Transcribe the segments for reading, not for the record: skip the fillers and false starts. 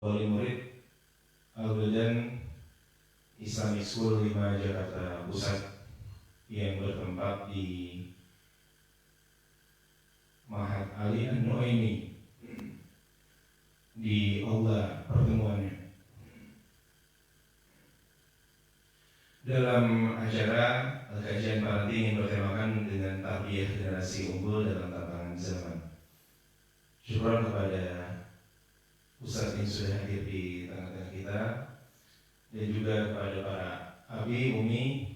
Wali murid Al-Wildan Islamic School 5 Jakarta Pusat yang bertempat di Mahat Ali An-Nuaimi di aula pertemuannya. Dalam acara kajian parenting yang bertemakan dengan tarbiyah generasi unggul dalam tantangan zaman. Syukur kepada Ustadz yang sudah hadir di tengah-tengah kita dan juga kepada para abi, umi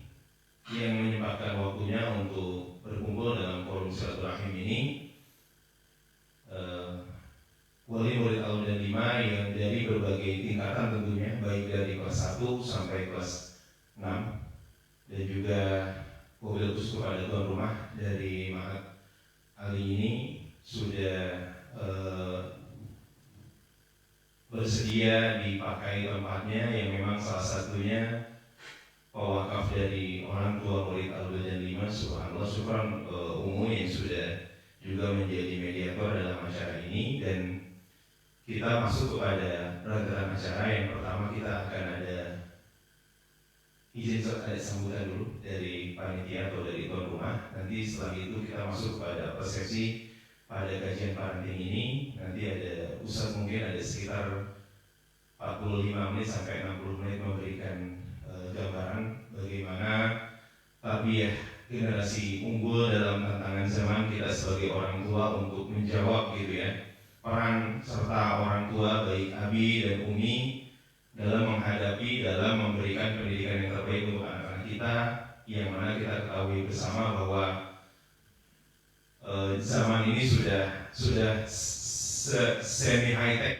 yang menyempatkan waktunya untuk berkumpul dalam forum silaturahim ini. Wali murid Al-Wildan 5 yang dari berbagai tingkatan tentunya, baik dari kelas 1 sampai kelas 6, dan juga mobil khusus kepada tuan rumah dari Mahat Ali ini sudah bersedia dipakai tempatnya, yang memang salah satunya pewakaf dari orang tua murid Al-Wildan 5. Subhanallah, syukran umum yang sudah juga menjadi mediator dalam acara ini. Dan kita masuk kepada rangkaian acara. Yang pertama kita akan ada izin ada sambutan dulu dari panitia atau dari tuan rumah. Nanti setelah itu kita masuk kepada persepsi pada kajian parenting ini. Nanti ada Ustadz mungkin ada sekitar 45 menit sampai 60 menit memberikan gambaran bagaimana tarbiyah generasi unggul dalam tantangan zaman. Kita sebagai orang tua untuk menjawab gitu ya, peran serta orang tua baik abi dan umi dalam menghadapi, dalam memberikan pendidikan yang terbaik untuk anak-anak kita, yang mana kita ketahui bersama bahwa zaman ini sudah semi high tech.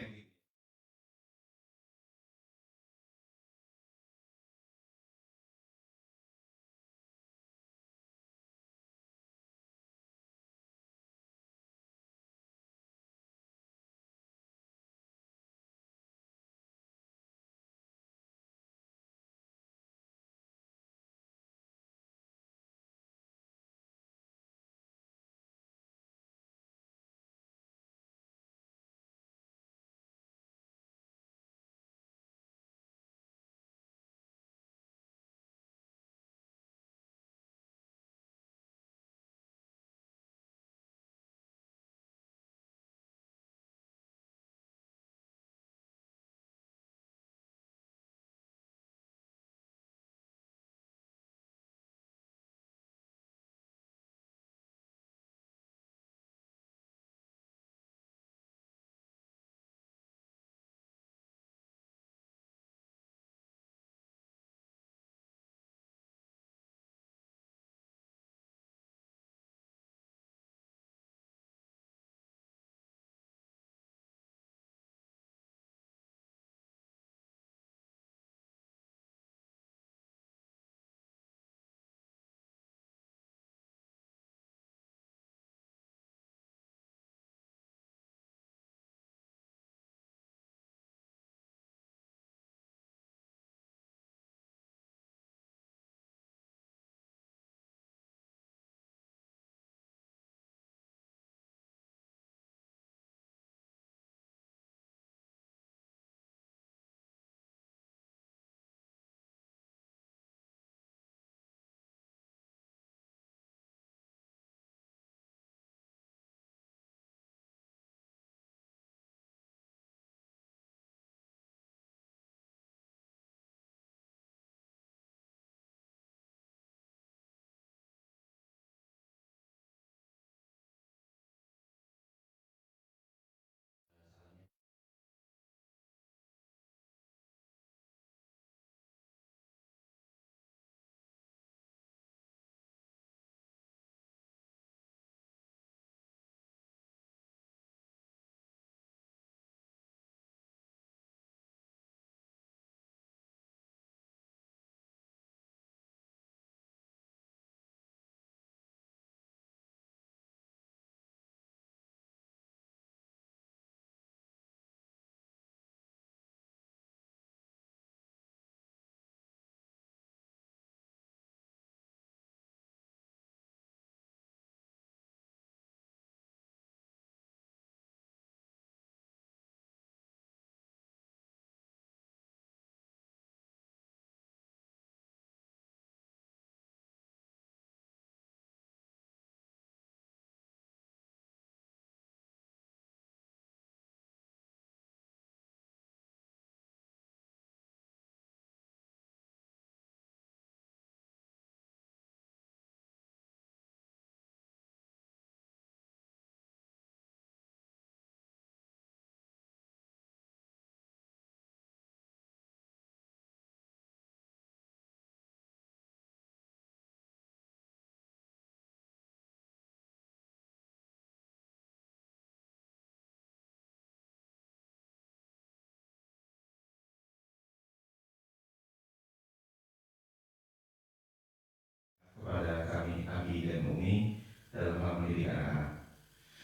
mendidik anak-anak.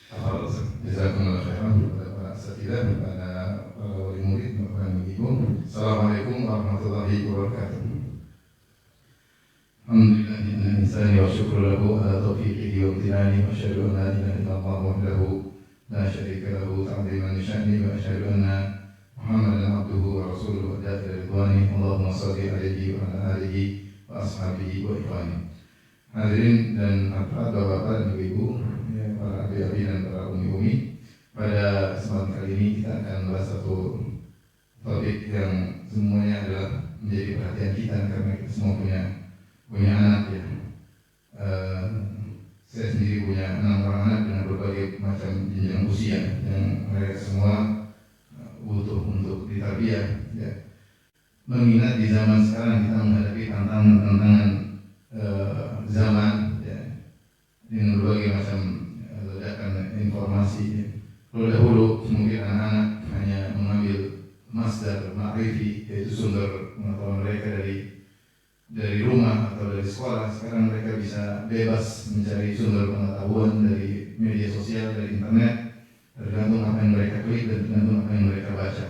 Tafadhol Ustaz. Jazakumullah khairan kepada para asatidzah, kepada para wali murid, Bapak dan Ibu. Assalamualaikum warahmatullahi wabarakatuh. Alhamdulillahil insani wa syukru lahu ala taufiqihi wa imtinani wa asyhadu an la ilaha illallah wahdahu la syarika lahu ta'ziman li sya'ni wa asyhadu anna Muhammadan abduhu wa rasuluhu wa da'ila ridwani. Allahumma shalli alaihi wa ala alihi wa ashabihi wa ikhwani. Hadirin dan hadirat Bapak dan Ibu, ya, para abi-abi dan para umi-umi, pada kesempatan kali ini kita akan membahas satu topik yang semuanya adalah menjadi perhatian kita karena kita semua punya anak ya. Saya sendiri punya 6 orang anak dengan berbagai macam jenjang usia yang mereka semua butuh untuk ditarbiyah ya. Mengingat di zaman sekarang kita menghadapi tantangan zaman ya, dengan berbagai macam ledakan informasi ya. Kalau dahulu mungkin anak-anak hanya mengambil masdar ma'rifi, yaitu sumber pengetahuan mereka dari rumah atau dari sekolah. Sekarang mereka bisa bebas mencari sumber pengetahuan dari media sosial, dari internet, tergantung apa yang mereka klik dan tergantung apa yang mereka baca.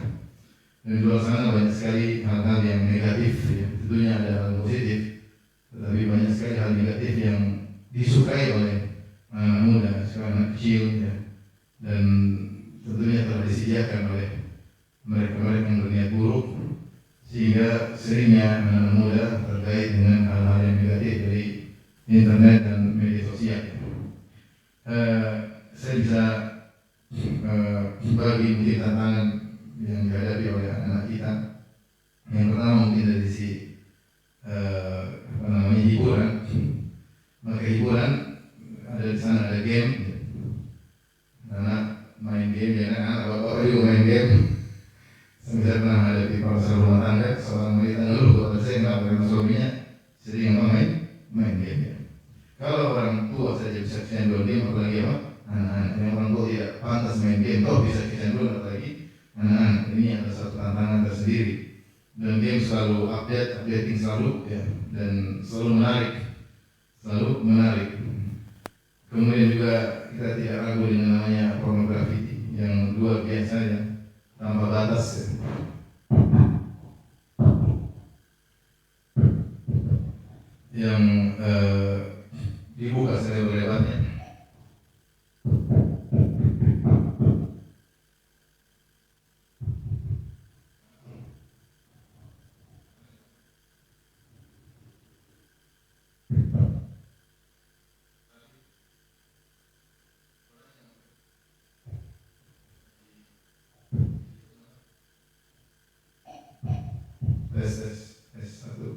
Dan di luar sana banyak sekali hal-hal yang negatif ya. Tentunya ada hal positif, tetapi banyak sekali hal negatif yang disukai oleh anak muda, anak kecil ya. Dan tentunya telah disediakan oleh mereka-mereka yang berniat buruk, sehingga seringnya anak muda terkait dengan hal-hal yang negatif dari internet dan media sosial. Saya bisa bagi mungkin tantangan yang dihadapi oleh anak kita. Yang pertama mungkin dari sisi hiburan. Maka hiburan ada di sana, ada game. Anak main game ya, anak bapak juga main game. Saya pernah hadapi proses rumah tangga, seorang wanita ngeluh kepada saya kenapa dengan suaminya sering main game ya. Kalau orang tua saja bisa kecanduan game, apalagi apa? Anak-anak. Yang orang tua tidak pantas main game, toh bisa kecanduan apalagi anak-anak. Ini adalah satu tantangan tersendiri. Dan game selalu updating selalu ya, dan selalu menarik. Kemudian juga kita tidak ragu dengan namanya pornografi yang luar biasa ya, tanpa batas ya. Yang dibuka selebar-lebarnya. Tes satu.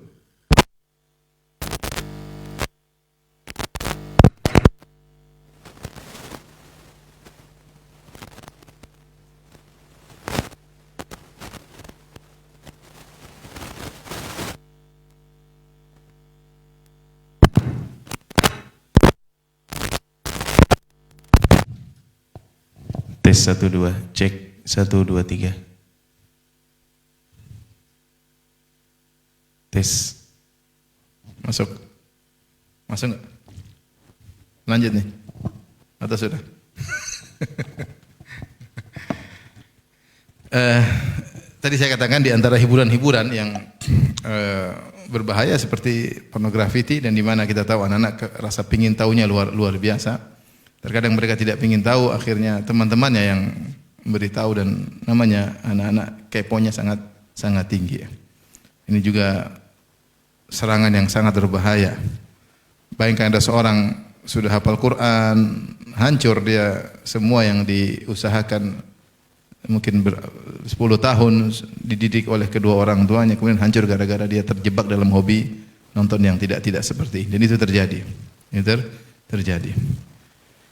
Tes 1 2, cek 1 2 3. Tes. Masuk nggak? Lanjut nih? Atau sudah? Tadi saya katakan di antara hiburan-hiburan yang berbahaya seperti pornografi dan di mana kita tahu anak-anak rasa pingin tahunya luar biasa. Terkadang mereka tidak ingin tahu, akhirnya teman-temannya yang memberitahu dan namanya anak-anak keponya sangat tinggi. Ini juga serangan yang sangat berbahaya. Bayangkan ada seorang sudah hafal Quran, hancur dia semua yang diusahakan mungkin 10 tahun dididik oleh kedua orang tuanya, kemudian hancur gara-gara dia terjebak dalam hobi nonton yang tidak seperti ini. Dan itu terjadi. Terjadi.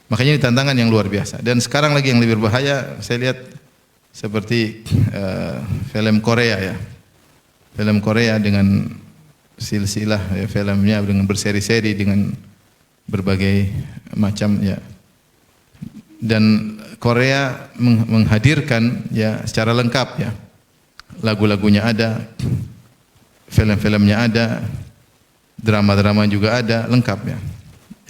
Makanya ini tantangan yang luar biasa. Dan sekarang lagi yang lebih berbahaya, saya lihat seperti film Korea ya. Film Korea dengan silsilah ya, filmnya dengan berseri-seri dengan berbagai macam ya. Dan Korea menghadirkan ya secara lengkap ya. Lagu-lagunya ada, film-filmnya ada, drama-drama juga ada, lengkap ya.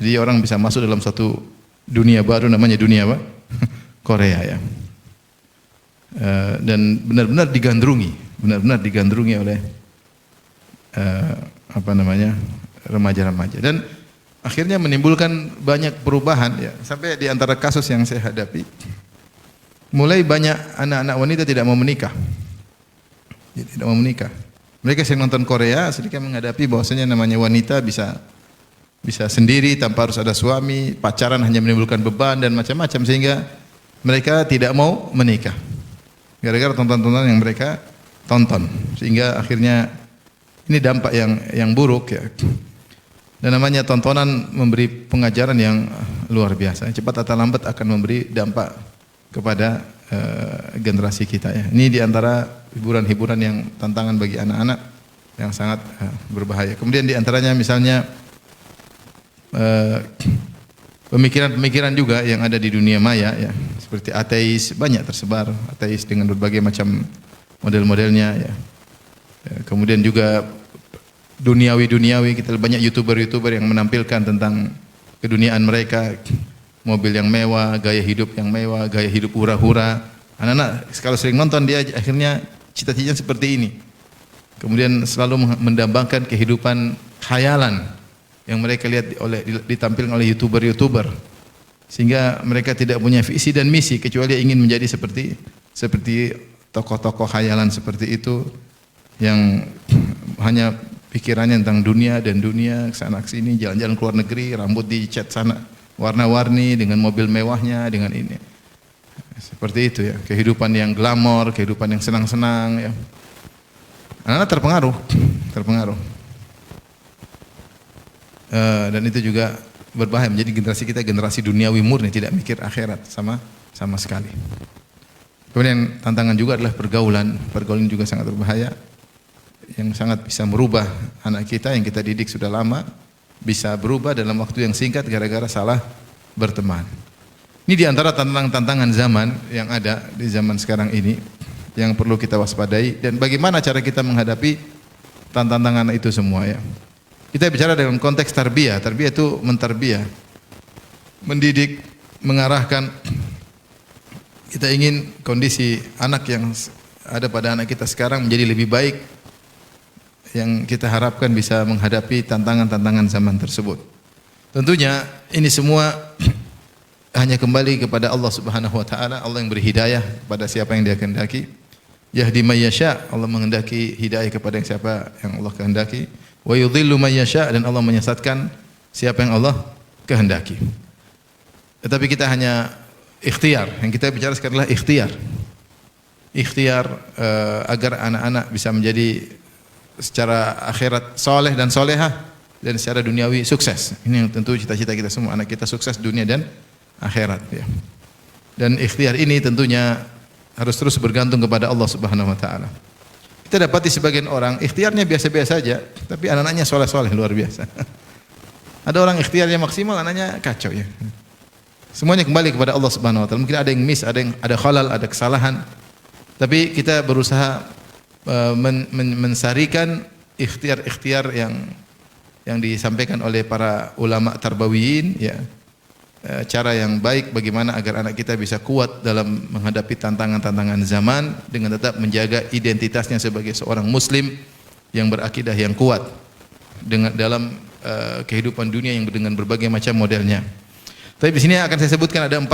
Jadi orang bisa masuk dalam satu dunia baru namanya dunia apa? Korea ya. Dan benar-benar digandrungi oleh remaja-remaja, dan akhirnya menimbulkan banyak perubahan ya. Sampai di antara kasus yang saya hadapi, mulai banyak anak-anak wanita tidak mau menikah. Tidak mau menikah. Mereka sering nonton Korea, sedikit menghadapi bahwasanya namanya wanita bisa sendiri tanpa harus ada suami, pacaran hanya menimbulkan beban dan macam-macam, sehingga mereka tidak mau menikah. Gara-gara tonton-tontonan yang mereka tonton, sehingga akhirnya ini dampak yang buruk ya. Dan namanya tontonan memberi pengajaran yang luar biasa. Cepat atau lambat akan memberi dampak kepada generasi kita ya. Ini diantara hiburan-hiburan yang tantangan bagi anak-anak yang sangat berbahaya. Kemudian diantaranya misalnya pemikiran-pemikiran juga yang ada di dunia maya ya, seperti ateis, banyak tersebar ateis dengan berbagai macam model-modelnya ya. Kemudian juga duniawi, kita banyak youtuber yang menampilkan tentang keduniaan mereka, mobil yang mewah, gaya hidup yang mewah, gaya hidup hura-hura. Anak-anak kalau sering nonton dia akhirnya cita-citanya seperti ini. Kemudian selalu mendambangkan kehidupan khayalan yang mereka lihat ditampilkan oleh youtuber, sehingga mereka tidak punya visi dan misi kecuali ingin menjadi seperti tokoh-tokoh khayalan seperti itu, yang hanya pikirannya tentang dunia kesana kesini, jalan-jalan ke luar negeri, rambut dicat sana warna-warni dengan mobil mewahnya, dengan ini seperti itu ya, kehidupan yang glamor, kehidupan yang senang-senang ya. Anak-anak terpengaruh. Dan itu juga berbahaya, menjadi generasi kita generasi duniawi murni, tidak mikir akhirat sama sekali. Kemudian tantangan juga adalah pergaulan juga sangat berbahaya, yang sangat bisa merubah anak kita yang kita didik sudah lama, bisa berubah dalam waktu yang singkat gara-gara salah berteman. Ini diantara tantangan zaman yang ada di zaman sekarang ini yang perlu kita waspadai, dan bagaimana cara kita menghadapi tantangan itu semua ya. Kita bicara dalam konteks tarbiyah. Tarbiyah itu mentarbiyah, mendidik, mengarahkan. Kita ingin kondisi anak yang ada pada anak kita sekarang menjadi lebih baik, yang kita harapkan bisa menghadapi tantangan-tantangan zaman tersebut. Tentunya ini semua hanya kembali kepada Allah Subhanahu wa taala. Allah yang beri hidayah kepada siapa yang Dia kehendaki. Yahdi may yasha, Allah menghendaki hidayah kepada siapa yang Allah kehendaki. Wa yudhillu may yasha, dan Allah menyesatkan siapa yang Allah kehendaki. Tetapi kita hanya ikhtiar. Yang kita bicara sekarang adalah ikhtiar. Ikhtiar agar anak-anak bisa menjadi secara akhirat soleh dan solehah, dan secara duniawi sukses. Ini yang tentu cita-cita kita semua, anak kita sukses dunia dan akhirat ya. Dan ikhtiar ini tentunya harus terus bergantung kepada Allah Subhanahu wa taala. Kita dapati sebagian orang ikhtiarnya biasa-biasa saja, tapi anak-anaknya soleh-soleh luar biasa. Ada orang ikhtiarnya maksimal, anaknya kacau ya. Semuanya kembali kepada Allah Subhanahu wa taala. Mungkin ada yang miss, ada khalal, ada kesalahan. Tapi kita berusaha mensarikan ikhtiar-ikhtiar yang disampaikan oleh para ulama tarbawiyin ya. Cara yang baik bagaimana agar anak kita bisa kuat dalam menghadapi tantangan-tantangan zaman dengan tetap menjaga identitasnya sebagai seorang muslim yang berakidah yang kuat dengan dalam kehidupan dunia yang dengan berbagai macam modelnya. Tapi di sini akan saya sebutkan ada 4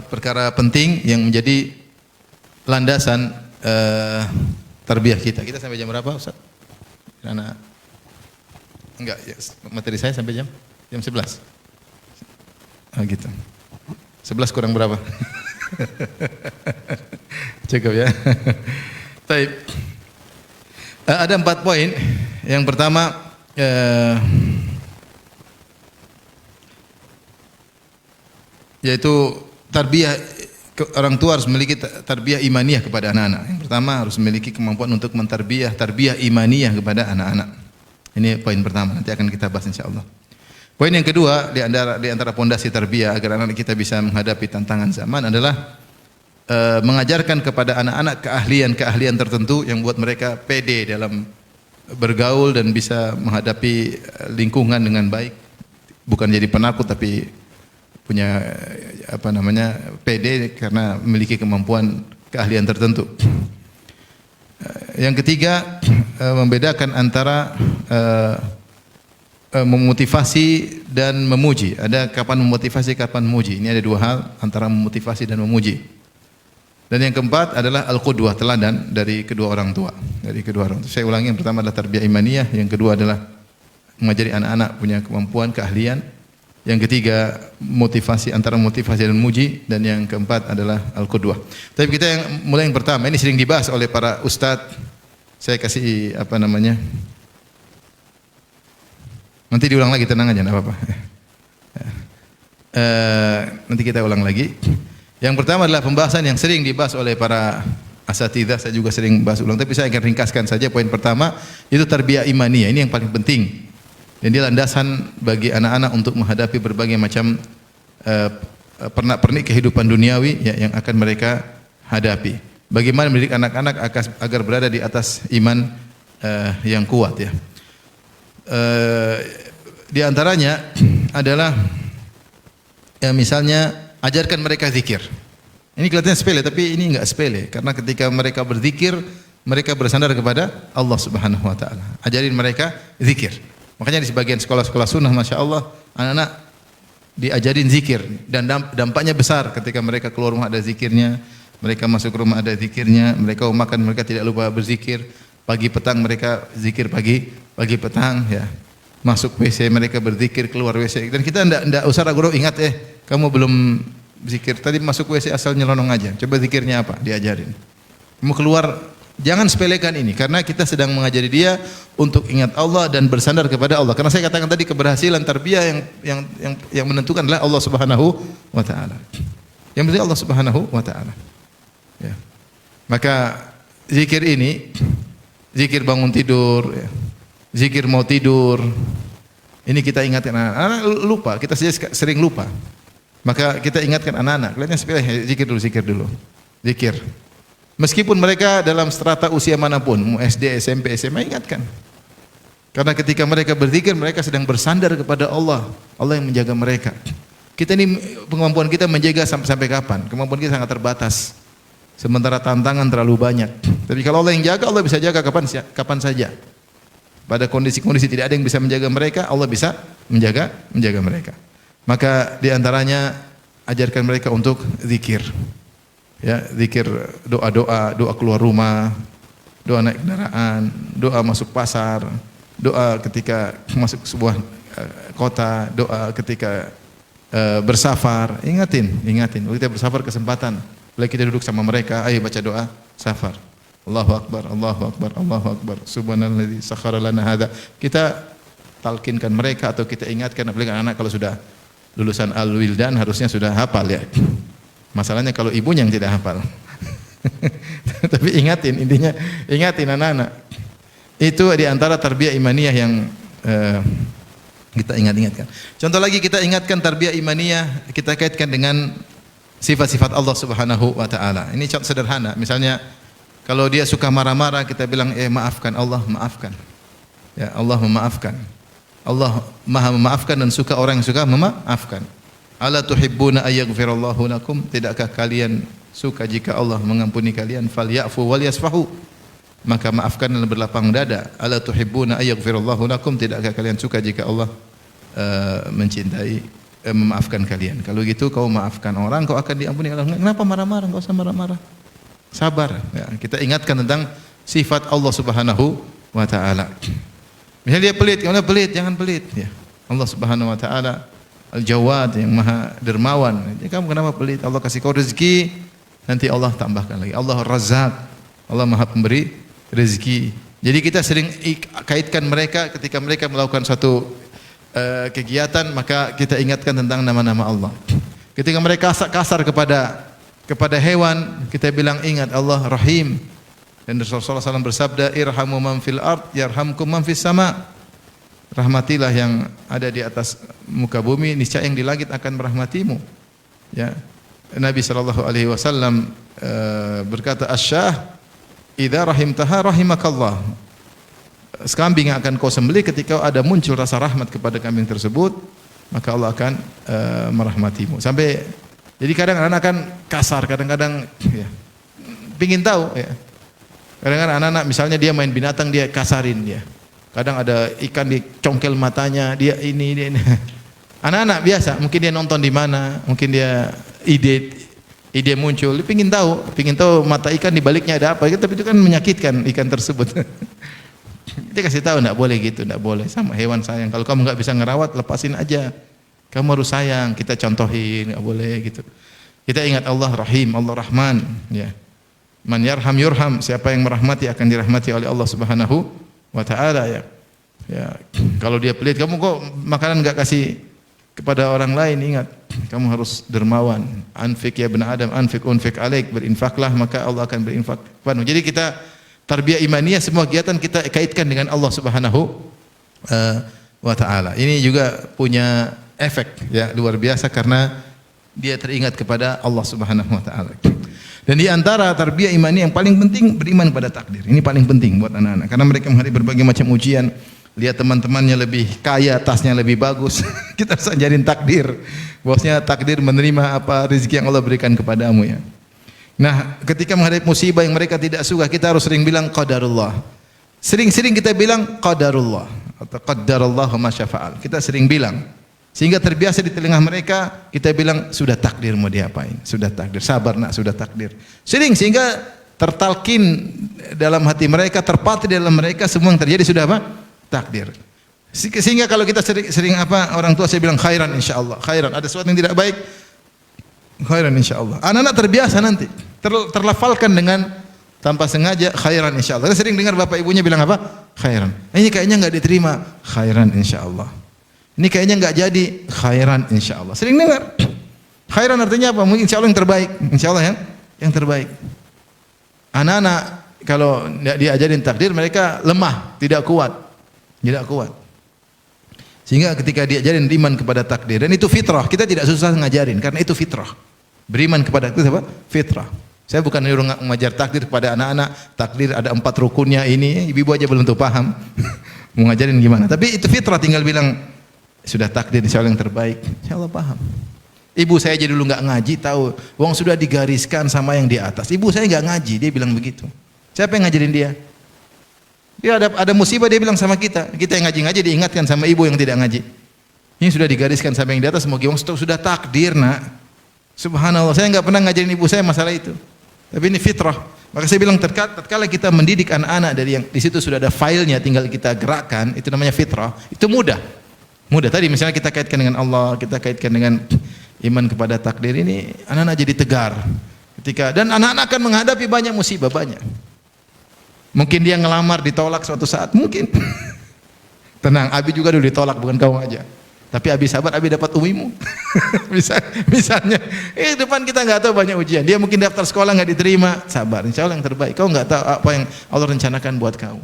perkara penting yang menjadi landasan tarbiyah kita. Kita sampai jam berapa, Ustaz? Karena enggak ya, materi saya sampai jam 11. Ah gitu. 11 kurang berapa? Cukup ya. Baik. Ada 4 poin. Yang pertama yaitu tarbiyah. Orang tua harus memiliki tarbiyah imaniyah kepada anak-anak. Yang pertama harus memiliki kemampuan untuk tarbiyah imaniyah kepada anak-anak. Ini poin pertama, nanti akan kita bahas insyaallah. Poin yang kedua di antara pondasi tarbiyah agar anak kita bisa menghadapi tantangan zaman adalah mengajarkan kepada anak-anak keahlian tertentu yang buat mereka pede dalam bergaul dan bisa menghadapi lingkungan dengan baik. bukan jadi penakut tapi punya PD karena memiliki kemampuan keahlian tertentu. Yang ketiga, membedakan antara memotivasi dan memuji. Ada kapan memotivasi, kapan memuji. Ini ada dua hal antara memotivasi dan memuji. Dan yang keempat adalah al-qudwah, teladan dari kedua orang tua. Saya ulangi, yang pertama adalah tarbiyah imaniyah, yang kedua adalah mengajari anak-anak punya kemampuan, keahlian. Yang ketiga, motivasi, antara motivasi dan memuji, dan yang keempat adalah al-qudwah. Tapi kita mulai yang pertama, ini sering dibahas oleh para ustadz. Saya kasih nanti diulang lagi, tenang aja, enggak apa-apa. Nanti kita ulang lagi. Yang pertama adalah pembahasan yang sering dibahas oleh para asatidzah, saya juga sering bahas ulang, tapi saya akan ringkaskan saja. Poin pertama itu tarbiyah imaniyah, ini yang paling penting. Dan dia landasan bagi anak-anak untuk menghadapi berbagai macam pernak-pernik kehidupan duniawi yang akan mereka hadapi. Bagaimana mendidik anak-anak agar berada di atas iman yang kuat, ya. Di antaranya adalah misalnya ajarkan mereka zikir. Ini kelihatannya sepele, tapi ini enggak sepele, karena ketika mereka berzikir, mereka bersandar kepada Allah Subhanahu wa taala. Ajarin mereka zikir. Makanya di sebagian sekolah-sekolah sunnah, masya Allah, anak-anak diajarin zikir, dan dampaknya besar. Ketika mereka keluar rumah ada zikirnya, mereka masuk rumah ada zikirnya, mereka mau makan mereka tidak lupa berzikir, pagi petang mereka zikir pagi petang, ya. Masuk WC mereka berzikir, keluar WC. Dan kita enggak usah ragu-ragu, ingat kamu belum zikir tadi, masuk WC asal nyelonong aja. Coba zikirnya apa? Diajarin. Kamu keluar, jangan sepelekan ini, karena kita sedang mengajari dia untuk ingat Allah dan bersandar kepada Allah. Karena saya katakan tadi, keberhasilan tarbiyah yang menentukan adalah Allah Subhanahu wa taala. Yang penting Allah Subhanahu wa taala. Ya. Maka zikir ini, zikir bangun tidur, ya. Zikir mau tidur. Ini kita ingatkan anak-anak, lupa, kita saja sering lupa. Maka kita ingatkan anak-anak, kelihatannya sepele, zikir dulu. Zikir. Meskipun mereka dalam strata usia manapun, mau SD, SMP, SMA, ingatkan. Karena ketika mereka berzikir, mereka sedang bersandar kepada Allah. Allah yang menjaga mereka. Kita ini, kemampuan kita menjaga sampai kapan? Kemampuan kita sangat terbatas. Sementara tantangan terlalu banyak. Tapi kalau Allah yang jaga, Allah bisa jaga kapan saja. Pada kondisi-kondisi tidak ada yang bisa menjaga mereka, Allah bisa menjaga mereka. Maka diantaranya ajarkan mereka untuk zikir. Ya, zikir, doa keluar rumah, doa naik kendaraan, doa masuk pasar, doa ketika masuk sebuah kota, doa ketika bersafar. Ingatin. Kalau kita bersafar kesempatan, boleh kita duduk sama mereka, ayo baca doa safar. Allahu akbar, Allahu akbar, Allahu akbar. Subhanalladzi sakhkhara lana hadza. Kita talkinkan mereka atau kita ingatkan, apalagi anak kalau sudah lulusan Al-Wildan harusnya sudah hafal, ya. Masalahnya kalau ibunya yang tidak hafal. Tapi ingatin, intinya ingatin anak-anak. Itu di antara tarbiyah imaniyah yang kita ingatkan. Contoh lagi, kita ingatkan tarbiyah imaniyah, kita kaitkan dengan sifat-sifat Allah Subhanahu wa taala. Ini contoh sederhana. Misalnya kalau dia suka marah-marah, kita bilang maafkan, Allah maafkan. Ya, Allah memaafkan. Allah Maha memaafkan dan suka orang yang suka memaafkan. Ala tuhibbuna ayaghfirallahu lakum? Tidakkah kalian suka jika Allah mengampuni kalian? Falyafu wal yasfahu. Maka maafkan dan berlapang dada. Ala tuhibbuna ayaghfirallahu lakum? Tidakkah kalian suka jika Allah mencintai, memaafkan kalian? Kalau gitu kau maafkan orang, kau akan diampuni Allah. Kenapa marah-marah? Enggak usah marah-marah. Sabar. Ya, kita ingatkan tentang sifat Allah Subhanahu wa taala. Misalnya dia pelit, kamu pelit, jangan pelit, ya. Allah Subhanahu wa taala Al-Jawad, yang Maha Dermawan. Jadi kamu kenapa pelit? Allah kasih kau rezeki, nanti Allah tambahkan lagi. Allah Razzaq, Allah Maha Pemberi rezeki. Jadi kita sering kaitkan mereka ketika mereka melakukan suatu kegiatan, maka kita ingatkan tentang nama-nama Allah. Ketika mereka kasar kepada hewan, kita bilang ingat Allah Rahim. Dan Rasulullah SAW bersabda, irhamu man fil ard yarhamkum man fis sama. Rahmatilah yang ada di atas muka bumi, niscaya yang di langit akan merahmatimu. Ya. Nabi SAW berkata, asyah idza rahimtaha rahimakallah. Kambing yang akan kau sembelih, ketika ada muncul rasa rahmat kepada kambing tersebut, maka Allah akan merahmatimu. Sampai jadi kadang anak-anak kan kasar, kadang-kadang ya, pingin tahu ya. Kadang-kadang anak-anak misalnya dia main binatang dia kasarin dia. Kadang ada ikan dicongkel matanya, dia ini. Anak-anak biasa, mungkin dia nonton di mana, mungkin dia ide muncul, dia pingin tahu mata ikan di baliknya ada apa, tapi itu kan menyakitkan ikan tersebut. Kita kasih tahu enggak boleh gitu, enggak boleh, sama hewan sayang. Kalau kamu enggak bisa ngerawat, lepasin aja. Kamu harus sayang, kita contohin, enggak boleh gitu. Kita ingat Allah Rahim, Allah Rahman, ya. Man yarham yurham, siapa yang merahmati akan dirahmati oleh Allah Subhanahu wa taala ya. Ya, kalau dia pelit, kamu kok makanan enggak kasih kepada orang lain, ingat, kamu harus dermawan. Anfik ya ibn Adam, anfik unfik alaik, berinfaklah maka Allah akan berinfak penuh. Jadi kita tarbiyah imaniyah, semua kegiatan kita kaitkan dengan Allah Subhanahu wa taala. Ini juga punya efek ya luar biasa karena dia teringat kepada Allah Subhanahu wa taala. Dan di antara tarbiyah imaniyah yang paling penting beriman pada takdir. Ini paling penting buat anak-anak karena mereka menghadapi berbagai macam ujian. Lihat teman-temannya lebih kaya, tasnya lebih bagus. Kita harus ajarin takdir. Bosnya takdir menerima apa rezeki yang Allah berikan kepadamu ya. Nah, ketika menghadapi musibah yang mereka tidak suka, kita harus sering bilang qadarullah. Sering-sering kita bilang qadarullah atau qaddarallahu ma syafa'al. Kita sering bilang sehingga terbiasa di telinga mereka, kita bilang sudah takdir mau diapain, sudah takdir, sabar nak, sudah takdir. Sering sehingga tertalkin dalam hati mereka, terpatri dalam mereka semua yang terjadi sudah apa? Takdir. Sehingga kalau kita sering apa orang tua saya bilang khairan insyaallah, khairan. Ada sesuatu yang tidak baik, khairan insyaallah. Anak-anak terbiasa nanti terlafalkan dengan tanpa sengaja khairan insyaallah. Kita sering dengar bapak ibunya bilang apa? Khairan. Ini kayaknya enggak diterima, khairan insyaallah. Ini kayaknya enggak jadi, khairan insyaallah. Sering dengar. Khairan artinya apa? Mungkin insyaallah yang terbaik, insyaallah yang terbaik. Anak-anak kalau tidak diajarin takdir mereka lemah, tidak kuat. Tidak kuat. Sehingga ketika diajarin iman kepada takdir, dan itu fitrah, kita tidak susah ngajarin karena itu fitrah. Beriman kepada itu apa? Fitrah. Saya bukan nyuruh mengajar takdir kepada anak-anak, takdir ada 4 rukunnya ini, ibu-ibu aja belum tuh paham. Mau ngajarin gimana? Tapi itu fitrah, tinggal bilang sudah takdir insyaallah yang terbaik. Insyaallah paham. Ibu saya aja dulu enggak ngaji tahu, wong sudah digariskan sama yang di atas. Ibu saya enggak ngaji, dia bilang begitu. Siapa yang ngajarin dia? Dia ada musibah dia bilang sama kita yang ngaji-ngaji diingatkan sama ibu yang tidak ngaji. Ini sudah digariskan sama yang di atas, semoga sudah takdir nak. Subhanallah, saya enggak pernah ngajarin ibu saya masalah itu. Tapi ini fitrah. Maka saya bilang tatkala kita mendidik anak-anak dari yang di situ sudah ada filenya tinggal kita gerakkan, itu namanya fitrah. Itu mudah. Mudah tadi misalnya kita kaitkan dengan Allah, kita kaitkan dengan iman kepada takdir, ini anak-anak jadi tegar. Dan anak-anak akan menghadapi banyak musibah, banyak. Mungkin dia ngelamar ditolak suatu saat, mungkin. Tenang, Abi juga dulu ditolak, bukan kamu aja. Tapi Abi sabar, Abi dapat umimu. Misalnya, depan kita nggak tahu banyak ujian. Dia mungkin daftar sekolah nggak diterima, sabar. Insya Allah yang terbaik. Kau nggak tahu apa yang Allah rencanakan buat kau.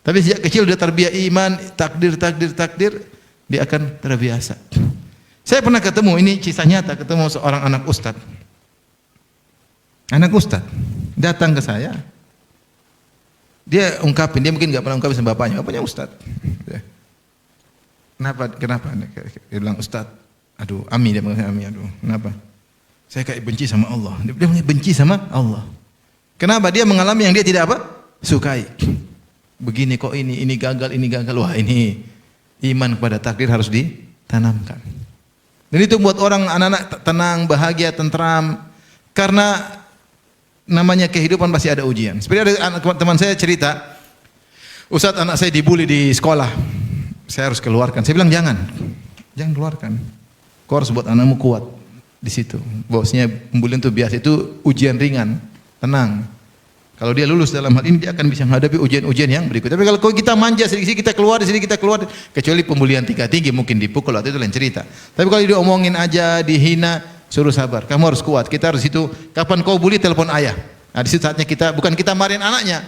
Tapi sejak kecil udah tarbiyah iman, takdir, dia akan terbiasa. Saya pernah ketemu, ini kisah nyata, ketemu seorang anak ustad. Anak ustad datang ke saya. Dia ungkapin, dia mungkin nggak pernah ungkapin sama bapaknya ustad. Kenapa? Dia bilang ustad, aduh, Ami dia panggil Ami, aduh, kenapa? Saya kayak benci sama Allah. Dia benci sama Allah. Kenapa? Dia mengalami yang dia tidak apa? Sukai. Begini kok ini gagal. Wah ini iman kepada takdir harus ditanamkan. Dan itu buat orang anak-anak tenang, bahagia, tentram. Karena namanya kehidupan pasti ada ujian. Seperti ada teman saya cerita, Ustaz anak saya dibully di sekolah, saya harus keluarkan. Saya bilang jangan keluarkan. Kau harus buat anakmu kuat di situ. Bosnya pembulian itu biasa, itu ujian ringan, tenang. Kalau dia lulus dalam hal ini dia akan bisa menghadapi ujian-ujian yang berikut. Tapi kalau kita manja sedikit kita keluar, kecuali pembulian tingkat tinggi mungkin dipukul atau itu lain cerita. Tapi kalau diomongin aja, dihina, suruh sabar. Kamu harus kuat. Kita harus itu. Kapan kau bully telepon ayah. Nah, di situ saatnya kita bukan kita marahin anaknya.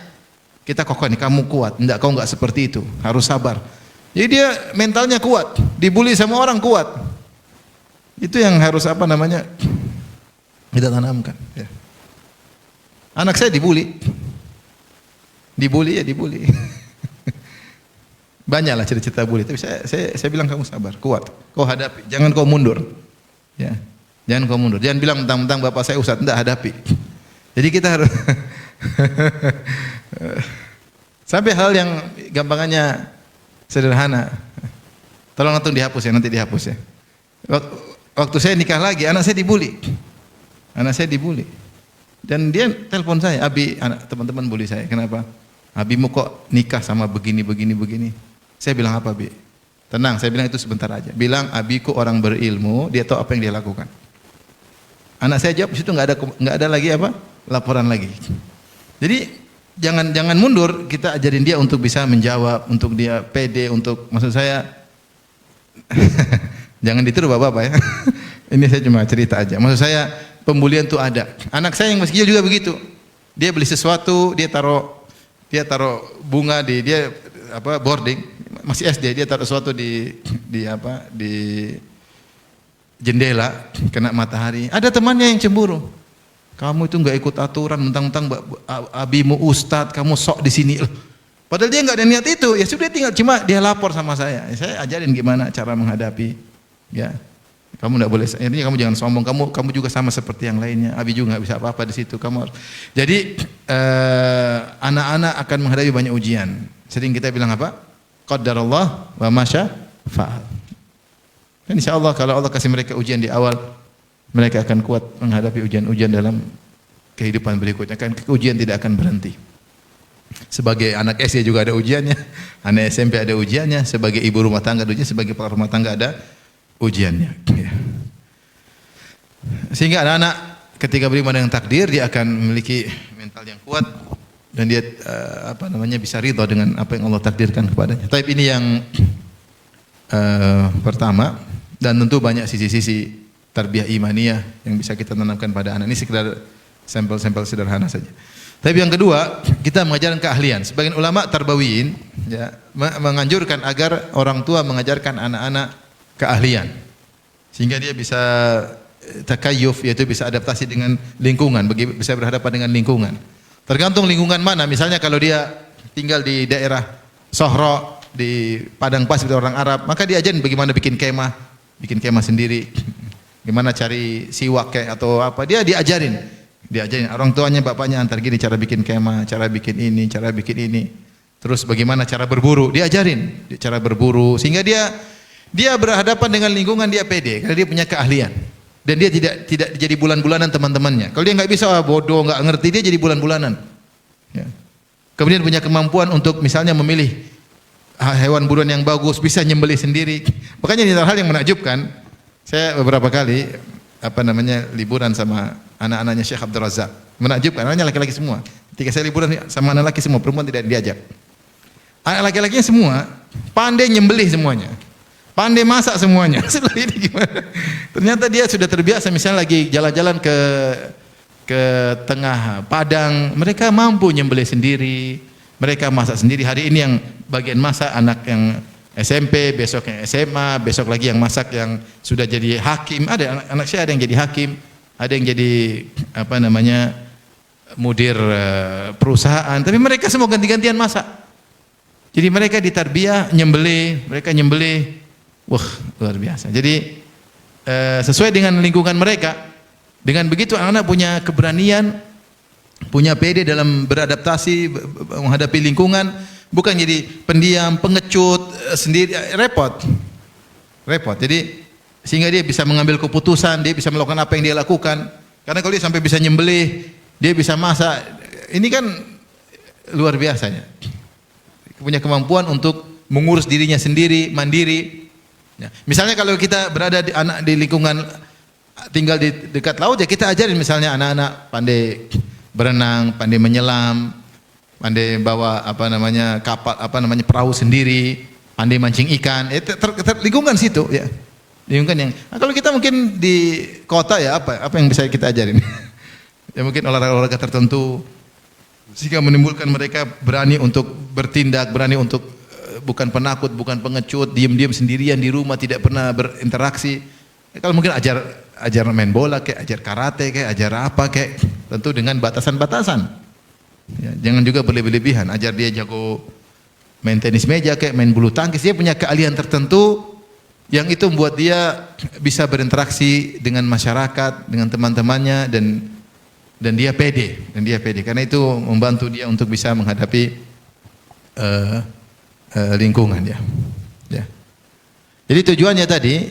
Kita kokohin, kamu kuat. Kau enggak seperti itu. Harus sabar. Jadi dia mentalnya kuat. Dibully sama orang kuat. Itu yang harus kita tanamkan. Ya. Anak saya dibully. Dibully. Banyaklah cerita-cerita bully. Tapi saya bilang kamu sabar, kuat. Kau hadapi, jangan kau mundur. Ya. Jangan kau mundur. Jangan bilang mentang-mentang bapak saya ustaz, enggak, hadapi. Jadi kita harus sampai hal yang gampangannya sederhana. Tolong langsung dihapus ya, nanti dihapus ya. Waktu saya nikah lagi, anak saya dibully. Anak saya dibully. Dan dia telepon saya, Abi, anak teman-teman bully saya. Kenapa? Abimu kok nikah sama begini. Saya bilang apa, Bi? Tenang, saya bilang itu sebentar aja. Bilang abiku orang berilmu, dia tahu apa yang dia lakukan. Anak saya jawab, di situ nggak ada lagi apa? Laporan lagi. Jadi jangan mundur, kita ajarin dia untuk bisa menjawab, untuk dia pede, untuk maksud saya jangan ditiru bapak-bapak ya. Ini saya cuma cerita aja. Maksud saya pembulian itu ada. Anak saya yang masih kecil juga begitu. Dia beli sesuatu, dia taruh bunga di dia boarding, masih SD, dia taruh sesuatu di jendela, kena matahari. Ada temannya yang cemburu. Kamu itu nggak ikut aturan, mentang-mentang abimu ustadz, kamu sok di sini. Padahal dia nggak ada niat itu. Ya sudah, tinggal cuma dia lapor sama saya. Saya ajarin gimana cara menghadapi. Ya, kamu nggak boleh. Intinya kamu jangan sombong. Kamu juga sama seperti yang lainnya. Abi juga nggak bisa apa-apa di situ. Jadi anak-anak akan menghadapi banyak ujian. Sering kita bilang apa? Qadarullah wa masya fa'al. Dan insya Allah kalau Allah kasih mereka ujian di awal, mereka akan kuat menghadapi ujian-ujian dalam kehidupan berikutnya. Kan ujian tidak akan berhenti. Sebagai anak SD juga ada ujiannya, anak SMP ada ujiannya, sebagai ibu rumah tangga ada ujiannya, sebagai kepala rumah tangga ada ujiannya. Sehingga anak-anak ketika beriman dengan takdir, dia akan memiliki mental yang kuat dan dia bisa ridha dengan apa yang Allah takdirkan kepadanya. Tapi ini yang pertama, dan tentu banyak sisi-sisi tarbiyah imaniyah yang bisa kita tanamkan pada anak. Ini sekedar sampel-sampel sederhana saja. Tapi yang kedua, kita mengajarkan keahlian. Sebagian ulama tarbawiyin ya, menganjurkan agar orang tua mengajarkan anak-anak keahlian sehingga dia bisa takayyuf, yaitu bisa adaptasi dengan lingkungan, bisa berhadapan dengan lingkungan. Tergantung lingkungan mana. Misalnya kalau dia tinggal di daerah Sohro, di padang pasir orang Arab, maka diajarin bagaimana bikin kemah sendiri, gimana cari siwak kayak atau apa, dia diajarin orang tuanya, bapaknya antar gini cara bikin kemah, cara bikin ini, terus bagaimana cara berburu, diajarin cara berburu sehingga dia berhadapan dengan lingkungan, dia pede karena dia punya keahlian dan dia tidak jadi bulan-bulanan teman-temannya. Kalau dia nggak bisa, bodoh, nggak ngerti, dia jadi bulan-bulanan ya. Kemudian punya kemampuan untuk misalnya memilih hewan buruan yang bagus, bisa nyembelih sendiri. Makanya ini hal yang menakjubkan. Saya beberapa kali liburan sama anak-anaknya Syekh Abdul Razak. Menakjubkan, anaknya laki-laki semua. Ketika saya liburan sama anak laki semua, perempuan tidak diajak. Anak laki-lakinya semua pandai nyembelih semuanya. Pandai masak semuanya. Ini gimana? Ternyata dia sudah terbiasa, misalnya lagi jalan-jalan ke tengah padang, mereka mampu nyembelih sendiri, mereka masak sendiri. Hari ini yang bagian masak anak yang SMP, besok yang SMA, besok lagi yang masak yang sudah jadi hakim. Ada anak saya ada yang jadi hakim, ada yang jadi mudir perusahaan. Tapi mereka semua ganti-gantian masak. Jadi mereka ditarbiyah mereka nyembelih. Wah, luar biasa. Jadi sesuai dengan lingkungan mereka. Dengan begitu anak-anak punya keberanian, punya pede dalam beradaptasi menghadapi lingkungan. Bukan jadi pendiam, pengecut sendiri, repot. Jadi sehingga dia bisa mengambil keputusan, dia bisa melakukan apa yang dia lakukan. Karena kalau dia sampai bisa nyembelih, dia bisa masak, ini kan luar biasanya. Punya kemampuan untuk mengurus dirinya sendiri, mandiri. Ya. Misalnya kalau kita berada di lingkungan tinggal di dekat laut, ya kita ajarin misalnya anak-anak pandai berenang, pandai menyelam, pandai bawa kapal perahu sendiri, pandai mancing ikan. Lingkungan situ ya. Lingkungan yang kalau kita mungkin di kota ya apa yang bisa kita ajarin? Ya mungkin olahraga tertentu sehingga menimbulkan mereka berani untuk bertindak, berani untuk bukan penakut, bukan pengecut, diam-diam sendirian di rumah, tidak pernah berinteraksi. Kalau mungkin ajar main bola kayak, ajar karate kayak, ajar apa kayak, tentu dengan batasan-batasan. Ya, jangan juga berlebihan, ajar dia jago main tenis meja kayak main bulu tangkis, dia punya keahlian tertentu yang itu membuat dia bisa berinteraksi dengan masyarakat, dengan teman-temannya, dan dia pede, karena itu membantu dia untuk bisa menghadapi lingkungan ya. Ya. Jadi tujuannya tadi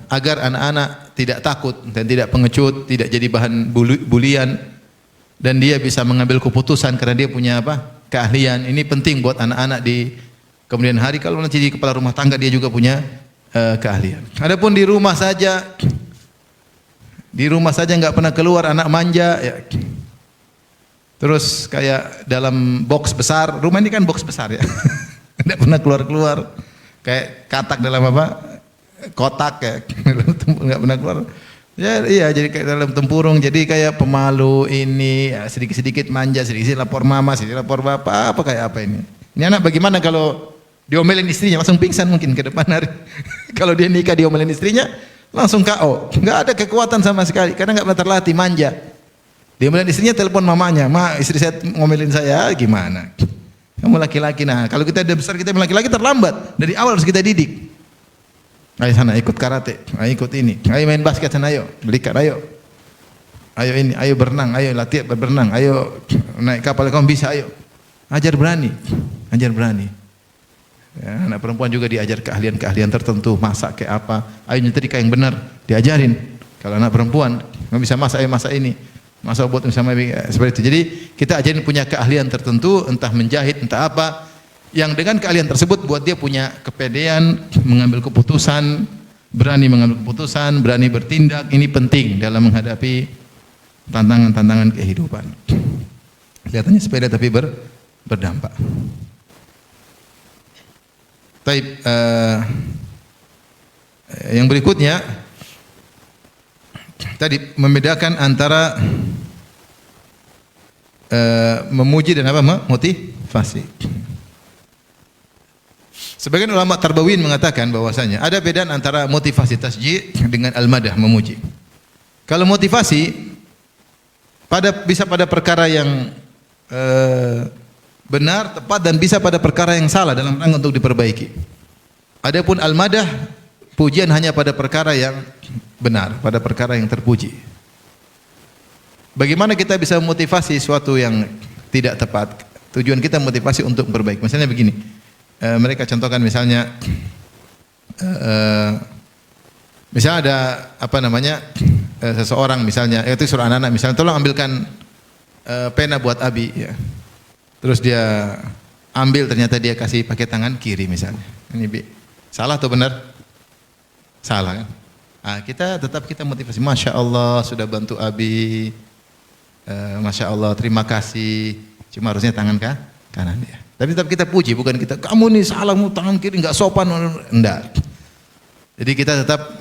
agar anak-anak tidak takut dan tidak pengecut, tidak jadi bahan bulian, dan dia bisa mengambil keputusan karena dia punya apa? Keahlian. Ini penting buat anak-anak di kemudian hari, kalau nanti di kepala rumah tangga dia juga punya keahlian. Adapun di rumah saja nggak pernah keluar, anak manja ya. Terus kayak dalam box besar, rumah ini kan box besar ya. Tidak pernah keluar-keluar. Kayak katak dalam apa? Kotak ya. Nggak pernah keluar. Ya iya, jadi kayak dalam tempurung, jadi kayak pemalu ini, ya, sedikit-sedikit manja, sedikit lapor mama, sedikit lapor bapak, apa kayak apa ini. Ini anak bagaimana kalau diomelin istrinya langsung pingsan mungkin ke depan hari. Kalau dia nikah diomelin istrinya langsung KO. Nggak ada kekuatan sama sekali karena nggak pernah terlatih manja. Diomelin istrinya telepon mamanya, "Ma, istri saya ngomelin saya, gimana?" Kamu laki-laki, nah kalau kita udah besar, kita laki-laki terlambat. Dari awal harus kita didik. Ayo sana ikut karate, ayo ikut ini, ayo main basket sana, ayo belikan, ayo ini, ayo berenang, ayo latihan berenang, ayo naik kapal kamu bisa, ayo ajar berani. Ya, anak perempuan juga diajar keahlian tertentu, masak kayak apa, ayo nyetrika yang benar, diajarin. Kalau anak perempuan nggak bisa masak, ayo masak ini, masak buat sama seperti itu. Jadi kita ajarin punya keahlian tertentu, entah menjahit, entah apa. Yang dengan keahlian tersebut buat dia punya kepedean, mengambil keputusan, berani mengambil keputusan, berani bertindak. Ini penting dalam menghadapi tantangan-tantangan kehidupan. Kelihatannya sepeda tapi berdampak. Taib, yang berikutnya tadi membedakan antara memuji dan apa? Motivasi. Sebagian ulama tarbawiyyin mengatakan bahwasanya ada bedaan antara motivasi tasji' dengan al-madah, memuji. Kalau motivasi bisa pada perkara yang benar, tepat, dan bisa pada perkara yang salah dalam rangka untuk diperbaiki. Adapun al-madah, pujian hanya pada perkara yang benar, pada perkara yang terpuji. Bagaimana kita bisa memotivasi sesuatu yang tidak tepat? Tujuan kita motivasi untuk berbaik. Misalnya begini. Mereka contohkan misalnya misalnya ada apa namanya seseorang misalnya itu suruh anak-anak misalnya tolong ambilkan pena buat Abi ya. Terus dia ambil, ternyata dia kasih pakai tangan kiri misalnya. Ini Bi. Salah atau benar? Salah kan? Nah, kita motivasi, Masya Allah sudah bantu Abi, Masya Allah terima kasih. Cuma harusnya tangan kanan dia. Tapi tetap kita puji, bukan kita, kamu nih salahmu tangan kiri nggak sopan, enggak. Jadi kita tetap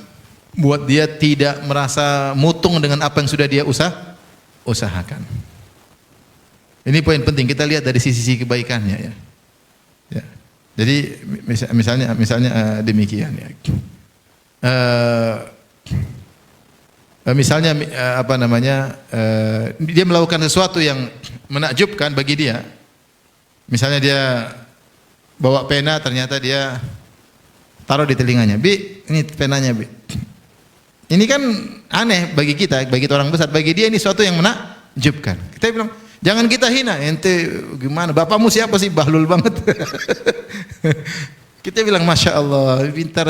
buat dia tidak merasa mutung dengan apa yang sudah dia usahakan. Ini poin penting, kita lihat dari sisi kebaikannya ya. Ya. Jadi misalnya demikian ya. Misalnya apa namanya dia melakukan sesuatu yang menakjubkan bagi dia. Misalnya dia bawa pena, ternyata dia taruh di telinganya. Bi, ini penanya Bi. Ini kan aneh bagi kita, bagi orang besar. Bagi dia ini sesuatu yang menakjubkan. Kita bilang, jangan kita hina. Ente gimana? Bapakmu siapa sih? Bahlul banget. Kita bilang, Masya Allah, pintar.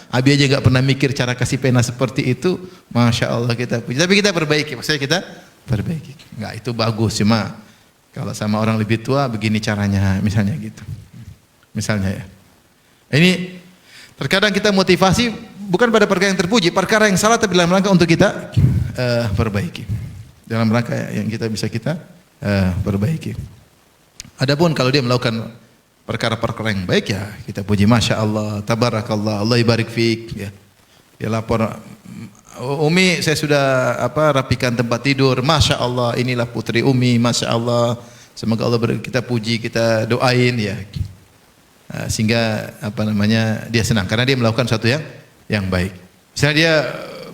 Abi aja gak pernah mikir cara kasih pena seperti itu. Masya Allah kita puji. Tapi kita perbaiki. Maksudnya kita perbaiki. Enggak, itu bagus. Cuma kalau sama orang lebih tua begini caranya, misalnya gitu. Misalnya ya. Ini terkadang kita motivasi bukan pada perkara yang terpuji, perkara yang salah tapi dalam rangka untuk kita perbaiki. Dalam rangka yang kita bisa perbaiki. Adapun kalau dia melakukan perkara-perkara yang baik ya kita puji, Masya Allah, Tabarakallah, Allah ibarik fiik ya. Dia lapor, Umi saya sudah rapikan tempat tidur, Masya Allah inilah putri Umi, Masya Allah, semoga Allah kita puji, kita doain ya, sehingga dia senang karena dia melakukan sesuatu yang baik. Misalnya dia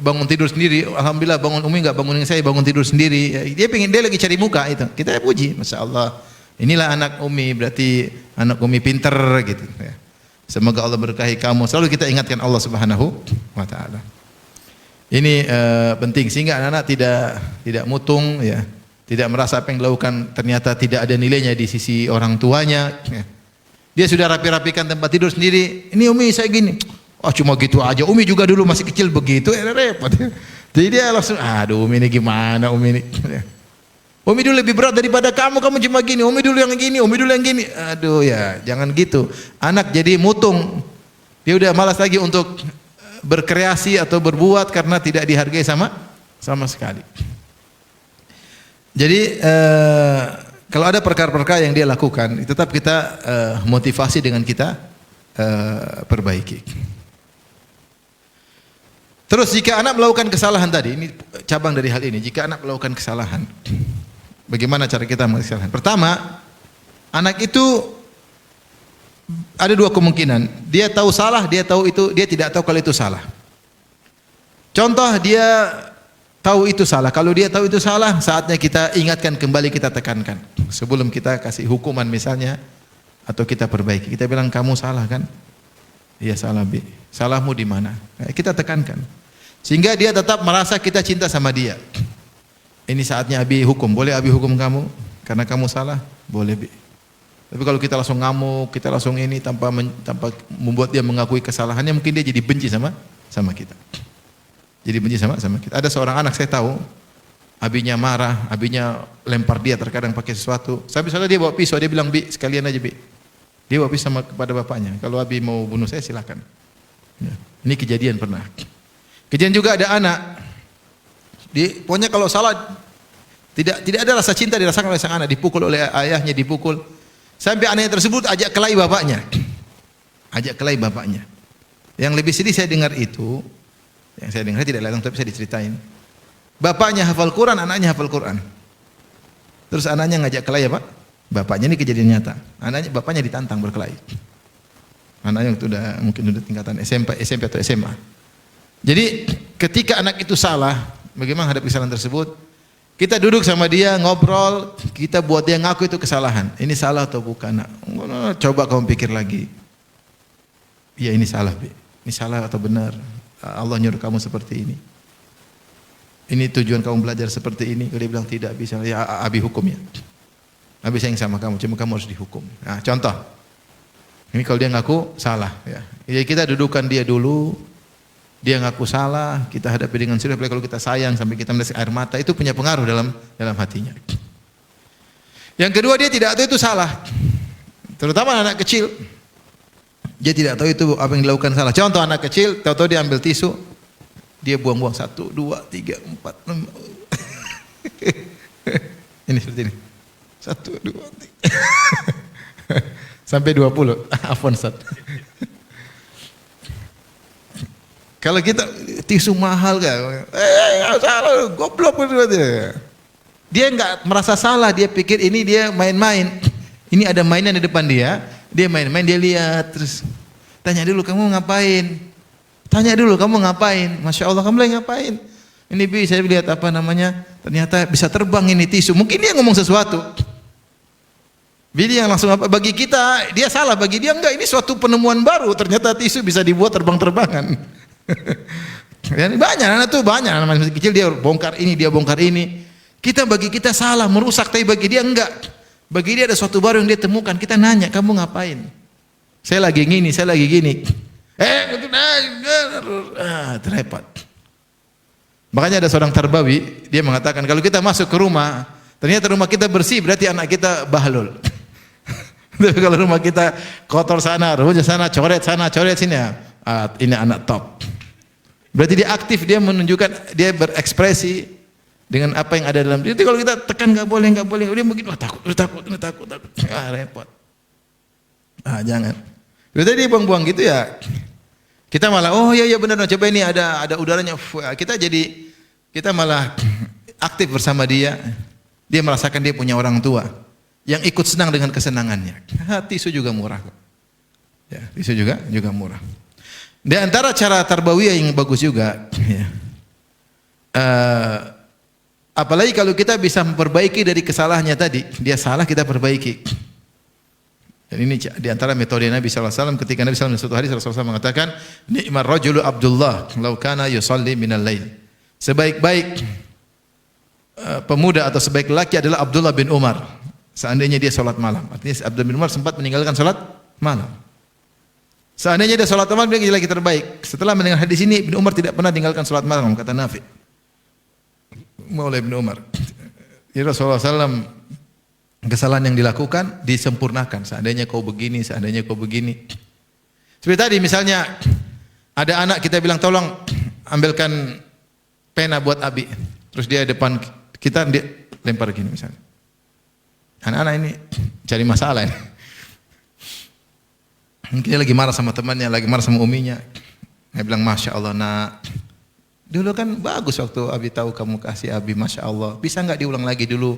bangun tidur sendiri, Alhamdulillah bangun Umi nggak bangunin saya, bangun tidur sendiri, dia lagi cari muka itu, kita puji, Masya Allah Inilah anak Umi, berarti anak Umi pinter gitu ya. Semoga Allah berkahi kamu. Selalu kita ingatkan Allah Subhanahu wa taala. Ini penting sehingga anak-anak tidak mutung ya. Tidak merasa apa yang dilakukan ternyata tidak ada nilainya di sisi orang tuanya ya. Dia sudah rapi-rapikan tempat tidur sendiri. Ini Umi saya gini. Oh cuma gitu aja. Umi juga dulu masih kecil begitu, repot. Jadi dia langsung, aduh Umi ini gimana Umi ini. Umi dulu lebih berat daripada kamu cuma gini. Umi dulu yang gini, Umi dulu yang gini. Aduh ya, jangan gitu. Anak jadi mutung. Dia udah malas lagi untuk berkreasi atau berbuat karena tidak dihargai sama sekali. Jadi kalau ada perkara-perkara yang dia lakukan, tetap kita motivasi dengan kita perbaiki. Terus jika anak melakukan kesalahan tadi, ini cabang dari hal ini. Jika anak melakukan kesalahan, bagaimana cara kita melakukan kesalahan? Pertama, anak itu ada dua kemungkinan. Dia tahu salah, dia tahu itu, dia tidak tahu kalau itu salah. Contoh dia tahu itu salah. Kalau dia tahu itu salah, saatnya kita ingatkan kembali, kita tekankan. Sebelum kita kasih hukuman misalnya, atau kita perbaiki. Kita bilang kamu salah kan? Iya salah Bi. Salahmu di mana? Kita tekankan. Sehingga dia tetap merasa kita cinta sama dia. Ini saatnya Abi hukum. Boleh Abi hukum kamu karena kamu salah? Boleh Bi. Tapi kalau kita langsung ngamuk, kita langsung ini tanpa membuat dia mengakui kesalahannya, mungkin dia jadi benci sama kita. Jadi benci sama kita. Ada seorang anak saya tahu, abinya marah, abinya lempar dia terkadang pakai sesuatu. Sampai soalnya dia bawa pisau, dia bilang Bi sekalian aja Bi. Dia bawa pisau kepada bapaknya. Kalau Abi mau bunuh saya silakan. Ya. Ini kejadian pernah. Kejadian juga ada anak. Pokoknya kalau salah tidak ada rasa cinta dirasakan oleh sang anak, dipukul oleh ayahnya, dipukul. Sampai anaknya tersebut ajak kelahi bapaknya. Ajak kelahi bapaknya. Yang lebih sedih saya dengar itu, yang saya dengar tidak langsung tapi saya diceritain. Bapaknya hafal Quran, anaknya hafal Quran. Terus anaknya ngajak kelahi apa? Bapaknya, ini kejadian nyata. Bapaknya ditantang berkelahi. Anaknya itu mungkin udah tingkatan SMP atau SMA. Jadi ketika anak itu salah, bagaimana hadapi kesalahan tersebut? Kita duduk sama dia, ngobrol, kita buat dia ngaku itu kesalahan. Ini salah atau bukan? Nak? Coba kamu pikir lagi. Iya ini salah, Bi. Ini salah atau benar? Allah nyuruh kamu seperti ini. Ini tujuan kamu belajar seperti ini. Kalau dia bilang tidak bisa, ya Abi hukum ya. Abi sayang sama kamu, cuma kamu harus dihukum. Nah, contoh. Ini kalau dia ngaku salah, ya. Jadi kita dudukan dia dulu. Dia ngaku salah, kita hadapi dengan serius. Kalau kita sayang sampai kita menetes air mata, itu punya pengaruh dalam hatinya. Yang kedua, dia tidak tahu itu salah. Terutama anak kecil. Dia tidak tahu itu apa yang dilakukan salah. Contoh anak kecil, tahu-tahu dia ambil tisu, dia buang-buang 1, 2, 3, 4, 6. Ini seperti ini. 1, 2, 3. Sampai 20. Afwan Ustaz. Kalau kita tisu mahal kan, salah, goblok dia. Dia enggak merasa salah, dia pikir ini dia main-main. Ini ada mainan di depan dia main-main, dia lihat terus tanya dulu kamu ngapain? Tanya dulu kamu ngapain? Masya Allah kamu lagi ngapain? Ini Bi saya lihat apa namanya? Ternyata bisa terbang ini tisu. Mungkin dia ngomong sesuatu. Bini yang langsung apa? Bagi kita dia salah, bagi dia enggak. Ini suatu penemuan baru. Ternyata tisu bisa dibuat terbang-terbangan. Banyak anak tuh banyak anak masih kecil dia bongkar ini, dia bongkar ini. Bagi kita salah, merusak, tapi bagi dia enggak. Bagi dia ada suatu baru yang dia temukan. Kita nanya, kamu ngapain? Saya lagi gini, saya lagi gini. Terrepot. Makanya ada seorang Tarbawi, dia mengatakan kalau kita masuk ke rumah, ternyata rumah kita bersih, berarti anak kita bahlul. Tapi kalau rumah kita kotor sana, rujuk sana, coret sini ya, ini anak top. Berarti dia aktif, dia menunjukkan, dia berekspresi dengan apa yang ada dalam diri. Kalau kita tekan nggak boleh, dia mungkin takut. Repot. Jangan. Berarti dia buang-buang gitu ya. Kita malah iya benar, coba ini ada udaranya. Kita malah aktif bersama dia. Dia merasakan dia punya orang tua yang ikut senang dengan kesenangannya. Tisu juga murah kok. Ya, tisu juga murah. Di antara cara tarbawiyah yang bagus juga, ya, Apalagi kalau kita bisa memperbaiki dari kesalahannya tadi, dia salah kita perbaiki. Dan ini di antara metode Nabi SAW ketika Nabi SAW suatu hari SAW mengatakan, "Ni'mar rajulu Abdullah, law kana yusalli minal lail." Sebaik-baik pemuda atau sebaik laki adalah Abdullah bin Umar. Seandainya dia salat malam. Artinya Abdullah bin Umar sempat meninggalkan salat malam. Seandainya dia salat malam dia laki terbaik. Setelah mendengar hadis ini, bin Umar tidak pernah tinggalkan salat malam, kata Nafi. Maula bin Umar. Ya Rasulullah SAW, kesalahan yang dilakukan disempurnakan. Seandainya kau begini, seandainya kau begini. Seperti tadi misalnya ada anak kita bilang tolong ambilkan pena buat Abi. Terus dia depan kita dia lempar gini misalnya. Anak-anak ini cari masalah ini. Mungkin dia lagi marah sama temannya, lagi marah sama uminya. Dia bilang, Masya Allah nak, dulu kan bagus waktu Abi tahu kamu kasih Abi, Masya Allah. Bisa nggak diulang lagi dulu?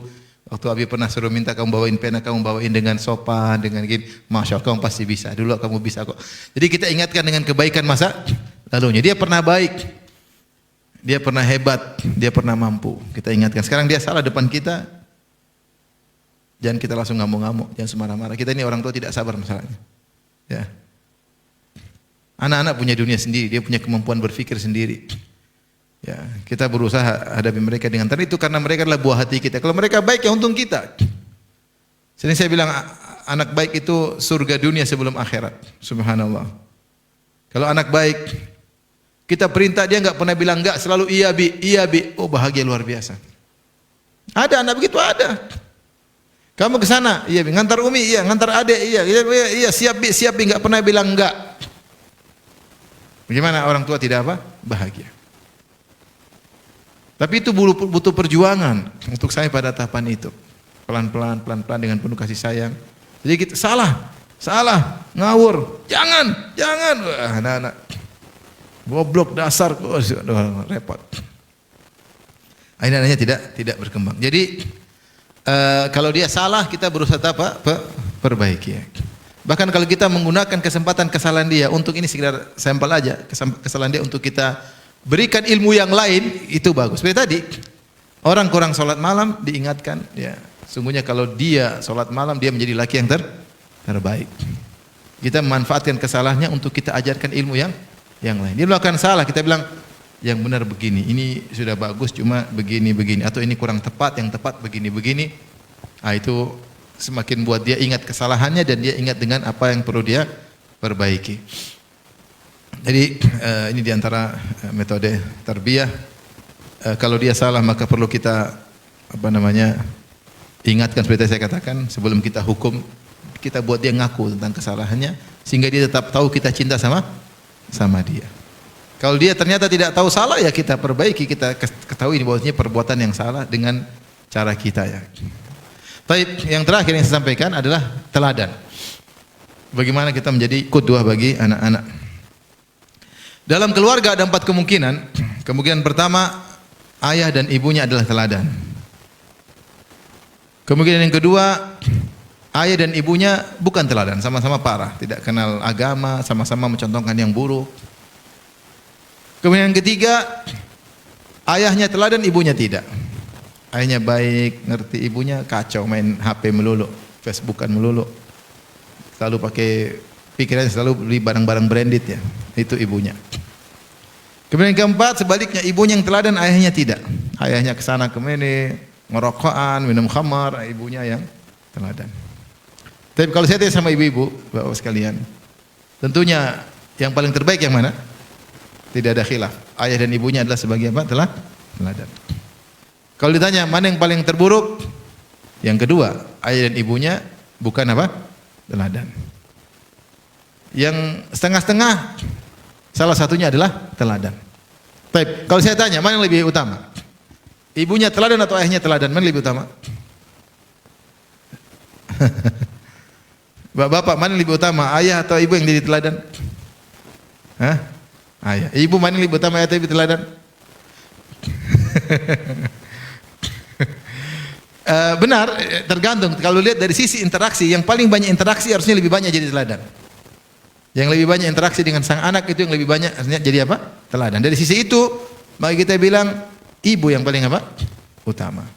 Waktu Abi pernah suruh minta kamu bawain pena, kamu bawain dengan sopan, dengan gini. Masya Allah, kamu pasti bisa. Dulu kamu bisa kok. Jadi kita ingatkan dengan kebaikan masa lalunya. Dia pernah baik, dia pernah hebat, dia pernah mampu. Kita ingatkan. Sekarang dia salah depan kita, jangan kita langsung ngamuk-ngamuk, jangan semarah-marah. Kita ini orang tua tidak sabar masalahnya. Ya. Anak-anak punya dunia sendiri, dia punya kemampuan berpikir sendiri. Ya, kita berusaha hadapi mereka dengan tenang, itu karena mereka adalah buah hati kita. Kalau mereka baik ya untung kita. Sering saya bilang anak baik itu surga dunia sebelum akhirat. Subhanallah. Kalau anak baik, kita perintah dia enggak pernah bilang enggak, selalu iya bi. Oh bahagia luar biasa. Ada anak begitu ada. Kamu ke sana, iya bi. Ngantar Umi, iya. Ngantar adek, iya. Siap bi, enggak pernah bilang enggak. Bagaimana orang tua tidak apa? Bahagia. Tapi itu butuh perjuangan untuk saya pada tahapan itu. Pelan-pelan dengan penuh kasih sayang. Jadi kita salah, ngawur, jangan. Wah, anak-anak goblok dasar, repot. Akhirnya tidak berkembang. Jadi kalau dia salah kita berusaha apa? Perbaiki. Bahkan kalau kita menggunakan kesalahan dia untuk ini sekedar sampel aja, kesalahan dia untuk kita berikan ilmu yang lain, itu bagus. Seperti tadi, orang kurang sholat malam diingatkan, ya sungguhnya kalau dia sholat malam dia menjadi laki yang terbaik. Kita memanfaatkan kesalahannya untuk kita ajarkan ilmu yang lain. Dia melakukan salah, kita bilang yang benar begini, ini sudah bagus cuma begini, atau ini kurang tepat, yang tepat begini. Nah, itu semakin buat dia ingat kesalahannya dan dia ingat dengan apa yang perlu dia perbaiki. Jadi ini diantara metode tarbiyah. Kalau dia salah maka perlu kita ingatkan seperti saya katakan, sebelum kita hukum kita buat dia ngaku tentang kesalahannya sehingga dia tetap tahu kita cinta sama dia. Kalau dia ternyata tidak tahu salah ya kita perbaiki, kita ketahui bahwasanya perbuatan yang salah dengan cara kita ya. Baik, yang terakhir yang saya sampaikan adalah teladan. Bagaimana kita menjadi qudwah bagi anak-anak. Dalam keluarga ada 4 kemungkinan. Kemungkinan pertama, ayah dan ibunya adalah teladan. Kemungkinan yang kedua, ayah dan ibunya bukan teladan, sama-sama parah, tidak kenal agama, sama-sama mencontohkan yang buruk. Kemudian yang ketiga, ayahnya teladan, ibunya tidak. Ayahnya baik, ngerti, ibunya kacau, main HP melulu, Facebookan melulu. Selalu pakai pikirannya selalu beli barang-barang branded ya. Itu ibunya. Kemudian yang keempat, sebaliknya ibunya yang teladan, ayahnya tidak. Ayahnya kesana kemini, ngerokokan, minum khamar, ibunya yang teladan. Tapi kalau saya tanya sama ibu-ibu, bapak sekalian, tentunya yang paling terbaik yang mana? Tidak ada khilaf. Ayah dan ibunya adalah sebagai apa? Teladan. Kalau ditanya mana yang paling terburuk? Yang kedua, ayah dan ibunya bukan apa? Teladan. Yang setengah-setengah, salah satunya adalah teladan. Baik, kalau saya tanya mana yang lebih utama? Ibunya teladan atau ayahnya teladan? Mana yang lebih utama? Bapak, mana yang lebih utama? Ayah atau ibu yang jadi teladan? Hah? Ayah. Ibu mana yang lebih utama, ayah atau ibu teladan? Benar, tergantung. Kalau lihat dari sisi interaksi, yang paling banyak interaksi harusnya lebih banyak jadi teladan. Yang lebih banyak interaksi dengan sang anak itu yang lebih banyak harusnya jadi apa? Teladan. Dari sisi itu, maka kita bilang ibu yang paling apa? utama.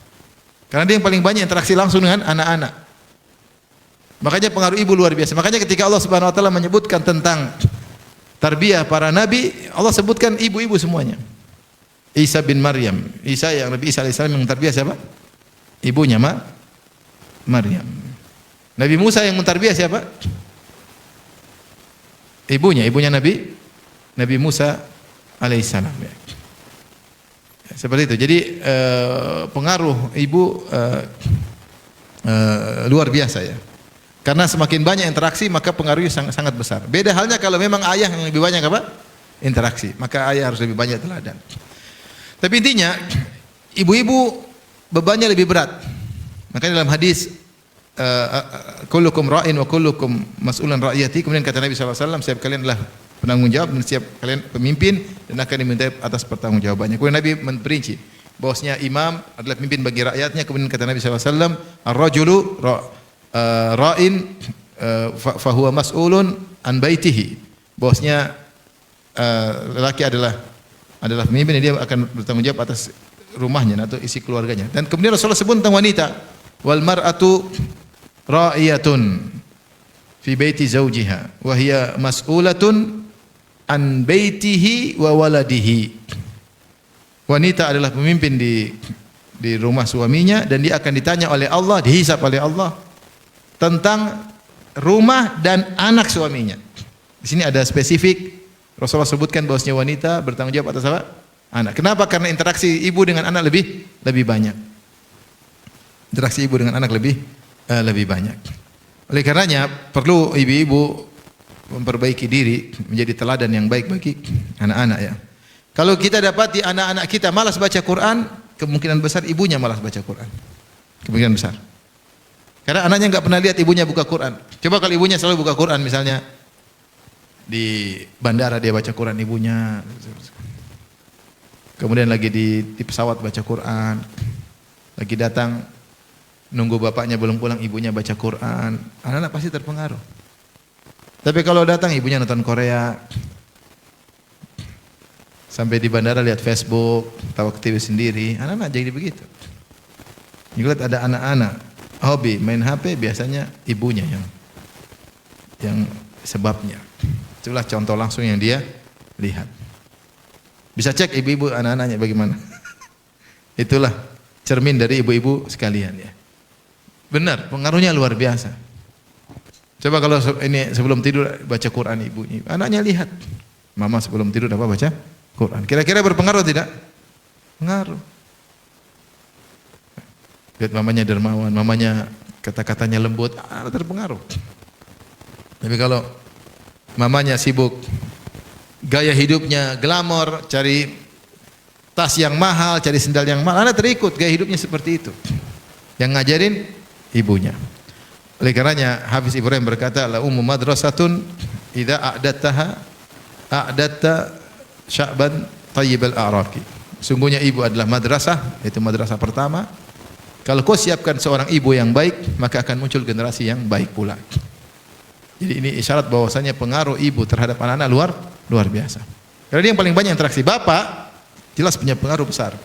Karena dia yang paling banyak interaksi langsung dengan anak-anak. Makanya pengaruh ibu luar biasa. Makanya ketika Allah Subhanahu wa taala menyebutkan tentang tarbiyah para nabi, Allah sebutkan ibu-ibu semuanya. Isa bin Maryam. Isa yang Nabi Isa alaihissalam yang mentarbiyah siapa? Ibunya Maryam. Nabi Musa yang mentarbiyah siapa? Ibunya Nabi Musa alaihissalam. Ya. Seperti itu. Jadi pengaruh ibu luar biasa ya. Karena semakin banyak interaksi maka pengaruhnya sangat besar. Beda halnya kalau memang ayah yang lebih banyak apa? Interaksi. Maka ayah harus lebih banyak teladan. Tapi intinya ibu-ibu bebannya lebih berat. Makanya dalam hadis kullukum ra'in wa kullukum mas'ulan ra'iyati, kemudian kata Nabi SAW, setiap kalian adalah penanggung jawab dan setiap kalian pemimpin dan akan diminta atas pertanggungjawabannya. Kemudian Nabi memperinci bahwasanya imam adalah pemimpin bagi rakyatnya. Kemudian kata Nabi SAW, ar-rajulu ra'in fahuwa mas'ulun an baitihi, bahwasanya lelaki adalah pemimpin dan dia akan bertanggung jawab atas rumahnya atau isi keluarganya. Dan kemudian Rasulullah sebut tentang wanita, wal mar'atu ra'iyatun fi baiti zawjiha wa hiya mas'ulatun an baitihi wa waladihi. Wanita adalah pemimpin di rumah suaminya dan dia akan ditanya oleh Allah, dihisab oleh Allah tentang rumah dan anak suaminya. Di sini ada spesifik Rasulullah sebutkan bahwasanya wanita bertanggung jawab atas apa? Anak. Kenapa? Karena interaksi ibu dengan anak lebih banyak. Interaksi ibu dengan anak lebih banyak. Oleh karenanya perlu ibu-ibu memperbaiki diri menjadi teladan yang baik bagi anak-anak ya. Kalau kita dapati anak-anak kita malas baca Quran, kemungkinan besar ibunya malas baca Quran. Kemungkinan besar. Karena anaknya enggak pernah lihat ibunya buka Quran. Coba kalau ibunya selalu buka Quran, misalnya di bandara dia baca Quran ibunya, kemudian lagi di pesawat baca Quran, lagi datang nunggu bapaknya belum pulang ibunya baca Quran, anak-anak pasti terpengaruh. Tapi kalau datang ibunya nonton Korea, sampai di bandara lihat Facebook, tawa ke TV sendiri, anak-anak jadi begitu. Juga ada anak-anak hobi main HP, biasanya ibunya yang sebabnya. Itulah contoh langsung yang dia lihat. Bisa cek ibu-ibu anak-anaknya bagaimana. Itulah cermin dari ibu-ibu sekalian ya. Benar, pengaruhnya luar biasa. Coba kalau ini sebelum tidur baca Quran ibunya, anaknya lihat. Mama sebelum tidur apa baca Quran. Kira-kira berpengaruh tidak? Pengaruh. Lihat mamanya dermawan, mamanya kata-katanya lembut, terpengaruh. Tapi kalau mamanya sibuk, gaya hidupnya glamor, cari tas yang mahal, cari sendal yang mahal, anak terikut gaya hidupnya seperti itu. Yang ngajarin ibunya. Oleh karenanya Hafiz Ibrahim berkata, la ummu madrasatun idza a'datta sya'ban tayyibal a'raqi. Sungguhnya ibu adalah madrasah, yaitu madrasah pertama. Kalau kau siapkan seorang ibu yang baik, maka akan muncul generasi yang baik pula. Jadi ini isyarat bahwasanya pengaruh ibu terhadap anak-anak luar biasa. Karena dia yang paling banyak interaksi. Bapak jelas punya pengaruh besar.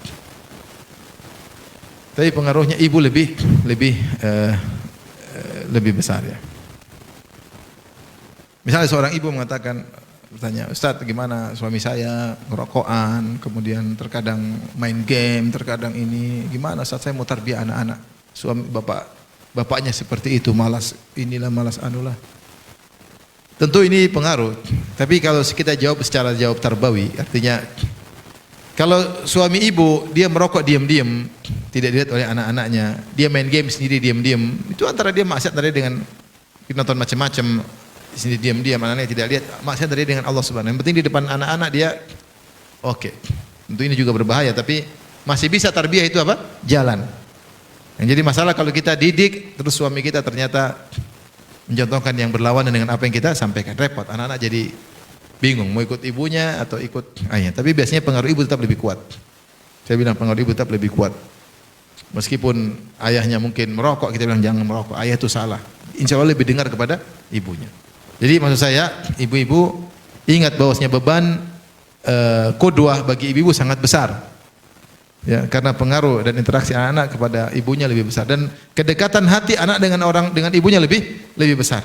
Tapi pengaruhnya ibu lebih besar ya. Misalnya seorang ibu mengatakan, bertanya, Ustaz gimana suami saya ngerokokan, kemudian terkadang main game, terkadang ini, gimana Ustaz saya mau tarbiyah anak-anak. Suami bapaknya seperti itu, malas inilah malas anulah. Tentu ini pengaruh. Tapi kalau kita jawab secara jawab tarbawi, artinya kalau suami ibu dia merokok diam-diam, tidak dilihat oleh anak-anaknya, dia main game sendiri diam-diam, itu antara dia maksiat dari dengan nonton macam-macam sendiri diam-diam, anak-anaknya tidak lihat, maksiat dari dengan Allah Subhanahu. Yang penting di depan anak-anak dia oke. Tentu ini juga berbahaya, tapi masih bisa tarbiyah itu apa? Jalan. Yang jadi masalah kalau kita didik terus suami kita ternyata mencontohkan yang berlawanan dengan apa yang kita sampaikan, repot. Anak-anak jadi bingung mau ikut ibunya atau ikut ayahnya. Tapi biasanya pengaruh ibu tetap lebih kuat. Saya bilang pengaruh ibu tetap lebih kuat. Meskipun ayahnya mungkin merokok, kita bilang jangan merokok. Ayah itu salah. Insya Allah lebih dengar kepada ibunya. Jadi maksud saya, ibu-ibu ingat bahwasanya beban qudwah bagi ibu-ibu sangat besar. Ya, karena pengaruh dan interaksi anak-anak kepada ibunya lebih besar dan kedekatan hati anak dengan ibunya lebih besar.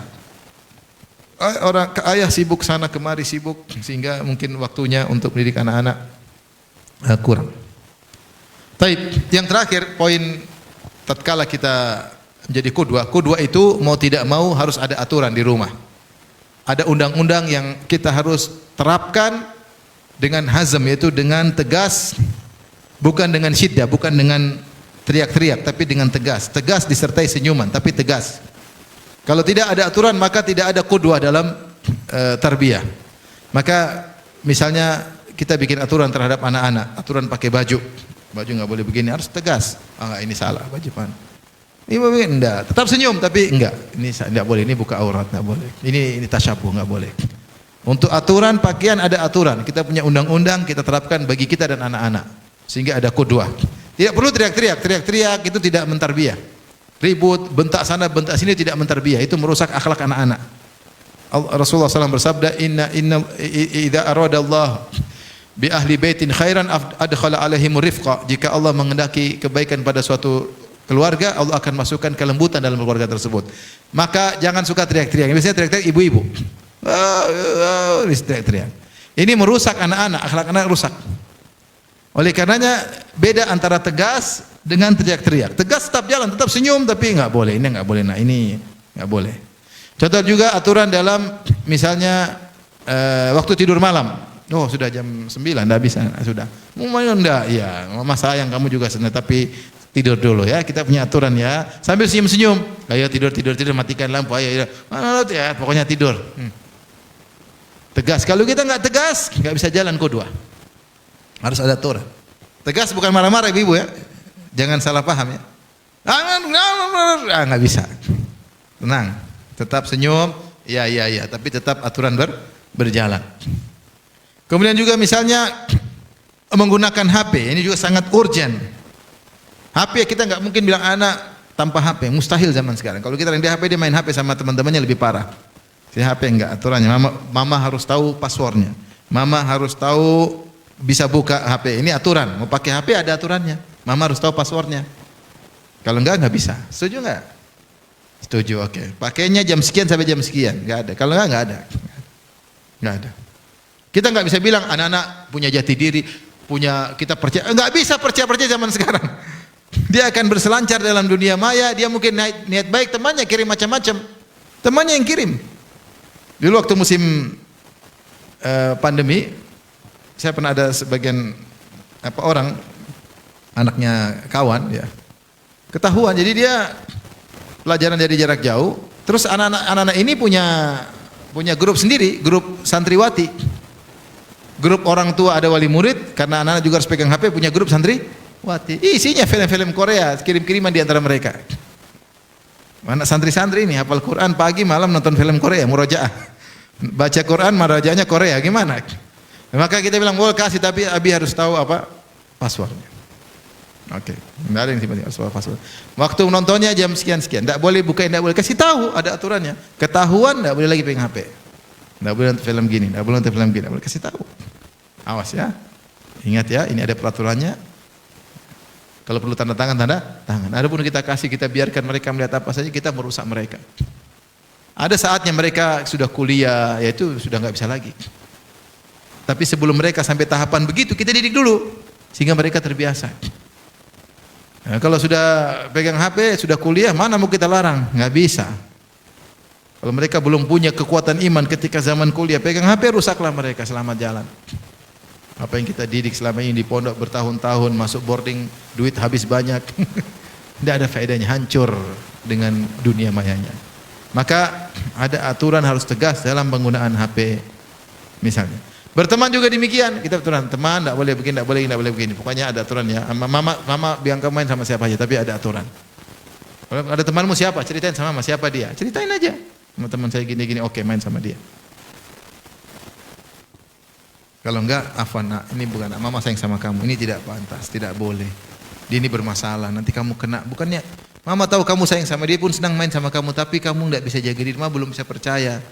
Ayah sibuk sana kemari sibuk sehingga mungkin waktunya untuk mendidik anak-anak kurang. Taib, yang terakhir poin tatkala kita menjadi qudwah itu mau tidak mau harus ada aturan di rumah. Ada undang-undang yang kita harus terapkan dengan hazm, yaitu dengan tegas, bukan dengan syiddah, bukan dengan teriak-teriak, tapi dengan tegas. Tegas disertai senyuman, tapi tegas. Kalau tidak ada aturan maka tidak ada qudwah dalam tarbiyah. Maka misalnya kita bikin aturan terhadap anak-anak, aturan pakai baju nggak boleh begini, harus tegas. Ini salah baju pan. Ini enggak, tetap senyum tapi enggak. Ini enggak boleh, ini buka aurat enggak boleh. Ini tasyabuh enggak boleh. Untuk aturan pakaian ada aturan. Kita punya undang-undang kita terapkan bagi kita dan anak-anak sehingga ada qudwah. Tidak perlu teriak-teriak. Teriak-teriak itu tidak mentarbiyah. Ribut, bentak sana, bentak sini tidak mentarbiyah. Itu merusak akhlak anak-anak. Rasulullah SAW bersabda, Inna idza arada Allah bi ahli baitin khairan adkhala alaihim rifqa. Jika Allah mengendaki kebaikan pada suatu keluarga, Allah akan masukkan kelembutan dalam keluarga tersebut. Maka jangan suka teriak-teriak. Biasanya teriak-teriak ibu-ibu. Teriak-teriak. Ini merusak anak-anak, akhlak anak rusak. Oleh karenanya beda antara tegas dengan teriak-teriak. Tegas tetap jalan, tetap senyum, tapi enggak boleh. Ini enggak boleh. Nah, ini enggak boleh. Contoh juga aturan dalam misalnya waktu tidur malam. Oh, sudah jam 9, enggak bisa, sudah. Mau enggak? Ya, mama sayang kamu juga senang, tapi tidur dulu ya. Kita punya aturan ya. Sambil senyum-senyum. Ayo tidur, matikan lampu. Ayo. Ya, pokoknya tidur. Tegas. Kalau kita enggak tegas, enggak bisa jalan qudwah. Harus ada aturan. Tegas bukan marah-marah ibu ya. Jangan salah paham ya. Enggak bisa. Tenang. Tetap senyum. Ya. Tapi tetap aturan berjalan. Kemudian juga misalnya menggunakan HP. Ini juga sangat urgent. HP kita nggak mungkin bilang anak tanpa HP, mustahil zaman sekarang. Kalau kita dia HP, dia main HP sama teman-temannya lebih parah. Si HP enggak aturannya. Mama harus tahu passwordnya. Mama harus tahu bisa buka HP. Ini aturan. Mau pakai HP ada aturannya. Mama harus tahu passwordnya. Kalau enggak bisa. Setuju enggak? Setuju. Oke. Pakainya jam sekian sampai jam sekian. Enggak ada. Kalau enggak ada. Enggak ada. Kita enggak bisa bilang anak-anak punya jati diri, kita percaya. Enggak bisa percaya zaman sekarang. Dia akan berselancar dalam dunia maya. Dia mungkin niat baik, temannya kirim macam-macam. Temannya yang kirim. Dulu waktu musim pandemi, saya pernah ada sebagian orang anaknya kawan ya ketahuan. Jadi dia pelajaran dari jarak jauh. Terus anak-anak ini punya grup sendiri, grup santriwati. Grup orang tua ada wali murid, karena anak-anak juga harus pegang HP, punya grup santriwati. Isinya film-film Korea, kirim-kiriman di antara mereka. Anak santri-santri ini hafal Quran, pagi malam nonton film Korea, murojaah. Baca Quran, murojaahnya Korea, gimana? Maka kita bilang, boleh kasih, tapi Abi harus tahu apa passwordnya. Oke, enggak ada yang tiba-tiba password. Waktu nontonnya jam sekian-sekian, enggak boleh buka, enggak boleh, kasih tahu, ada aturannya. Ketahuan enggak boleh lagi pegang HP. Enggak boleh nonton film gini, enggak boleh nonton film gini, enggak boleh, kasih tahu. Awas ya. Ingat ya, ini ada peraturannya. Kalau perlu tanda tangan. Adapun kita kasih, kita biarkan mereka melihat apa saja, kita merusak mereka. Ada saatnya mereka sudah kuliah, yaitu sudah enggak bisa lagi. Tapi sebelum mereka sampai tahapan begitu, kita didik dulu sehingga mereka terbiasa. Nah, kalau sudah pegang HP, sudah kuliah, mana mau kita larang? Nggak bisa. Kalau mereka belum punya kekuatan iman ketika zaman kuliah, pegang HP, rusaklah mereka, selamat jalan. Apa yang kita didik selama ini di pondok bertahun-tahun, masuk boarding, duit habis banyak. Tidak ada faedahnya, hancur dengan dunia mayanya. Maka ada aturan harus tegas dalam penggunaan HP misalnya. Berteman juga demikian, kita aturan teman tidak boleh begini, tidak boleh begini. Pokoknya ada aturan ya. Mama biang kamu main sama siapa aja, tapi ada aturan. Kalau ada temanmu siapa, ceritain sama siapa dia, ceritain aja. Sama teman saya gini-gini, oke, main sama dia. Kalau enggak, afwan, ini bukan mama sayang sama kamu, ini tidak pantas, tidak boleh. Dia ini bermasalah, nanti kamu kena. Bukannya mama tahu kamu sayang sama dia pun senang main sama kamu, tapi kamu tidak bisa jaga diri, mama belum bisa percaya.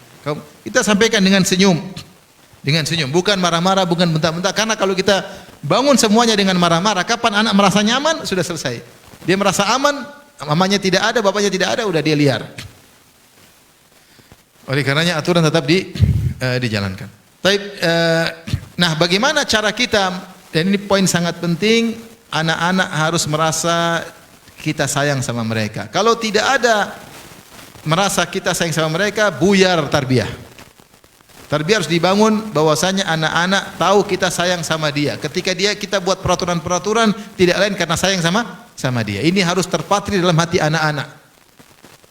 Kita sampaikan dengan senyum. Dengan senyum, bukan marah-marah, bukan bentak-bentak. Karena kalau kita bangun semuanya dengan marah-marah, kapan anak merasa nyaman, sudah selesai. Dia merasa aman, mamanya tidak ada, bapaknya tidak ada, udah dia liar. Oleh karenanya aturan tetap dijalankan. Nah, bagaimana cara kita, dan ini poin sangat penting, anak-anak harus merasa kita sayang sama mereka. Kalau tidak ada merasa kita sayang sama mereka, buyar tarbiyah. Tarbiyah harus dibangun bahwasanya anak-anak tahu kita sayang sama dia. Ketika kita buat peraturan-peraturan tidak lain karena sayang sama dia. Ini harus terpatri dalam hati anak-anak.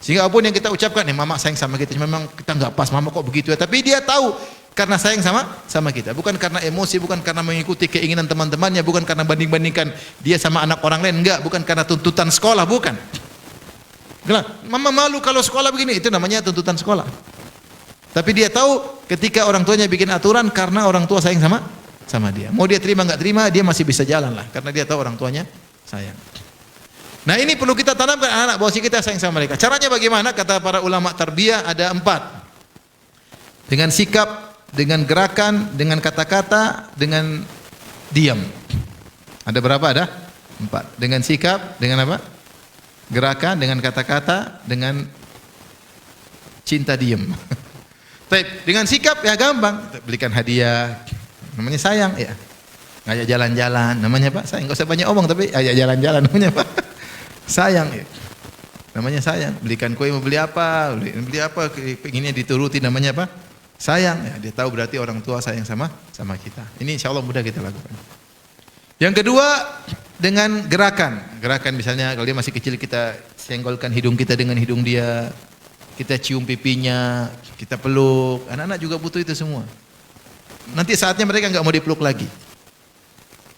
Sehingga apapun yang kita ucapkan, mama sayang sama kita, memang kita nggak pas, mama kok begitu ya. Tapi dia tahu karena sayang sama kita, bukan karena emosi, bukan karena mengikuti keinginan teman-temannya, bukan karena banding-bandingkan dia sama anak orang lain, enggak, bukan karena tuntutan sekolah, bukan. Mama malu kalau sekolah begini, itu namanya tuntutan sekolah. Tapi dia tahu ketika orang tuanya bikin aturan karena orang tua sayang sama dia. Mau dia terima nggak terima, dia masih bisa jalan lah, karena dia tahu orang tuanya sayang. Nah, ini perlu kita tanamkan anak-anak bahwa kita sayang sama mereka. Caranya bagaimana? Kata para ulama tarbiyah ada 4. Dengan sikap, dengan gerakan, dengan kata-kata, dengan diam. Ada berapa? Ada 4. Dengan sikap, dengan apa? Gerakan, dengan kata-kata, dengan cinta diam. Dengan sikap ya gampang, belikan hadiah, namanya sayang ya. Ngajak jalan-jalan, namanya Pak sayang. Enggak usah banyak omong tapi ajak jalan-jalan, namanya Pak sayang ya. Namanya sayang. Belikan kue, mau beli apa, pengennya dituruti, namanya apa? Sayang ya. Dia tahu berarti orang tua sayang sama kita. Ini insya Allah mudah kita lakukan. Yang kedua, dengan gerakan. Gerakan misalnya kalau dia masih kecil, kita senggolkan hidung kita dengan hidung dia. Kita cium pipinya, kita peluk. Anak-anak juga butuh itu semua. Nanti saatnya mereka nggak mau dipeluk lagi.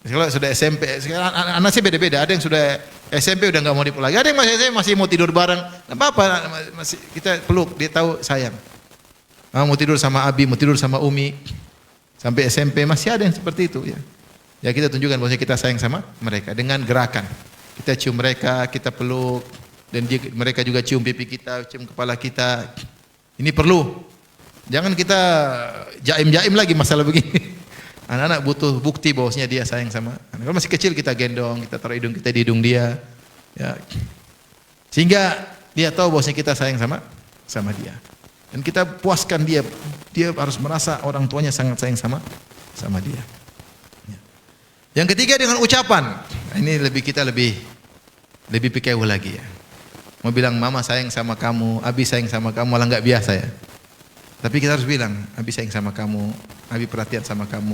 Kalau sudah SMP, anak sih beda-beda. Ada yang sudah SMP udah nggak mau dipeluk lagi. Ada yang masih mau tidur bareng. Nggak apa-apa, masih kita peluk. Dia tahu sayang. Mau tidur sama Abi, mau tidur sama Umi. Sampai SMP masih ada yang seperti itu ya. Ya kita tunjukkan bahwa kita sayang sama mereka dengan gerakan. Kita cium mereka, kita peluk. Dan mereka juga cium pipi kita, cium kepala kita. Ini perlu. Jangan kita jaim-jaim lagi masalah begini. Anak-anak butuh bukti bahwasanya dia sayang sama. Kalau masih kecil kita gendong, kita taruh hidung kita di hidung dia. Ya. Sehingga dia tahu bahwasanya kita sayang sama dia. Dan kita puaskan dia. Dia harus merasa orang tuanya sangat sayang sama dia. Ya. Yang ketiga dengan ucapan. Ini kita lebih pikir lagi ya. Mau bilang mama sayang sama kamu, Abi sayang sama kamu, malah nggak biasa ya. Tapi kita harus bilang, Abi sayang sama kamu, Abi perhatian sama kamu,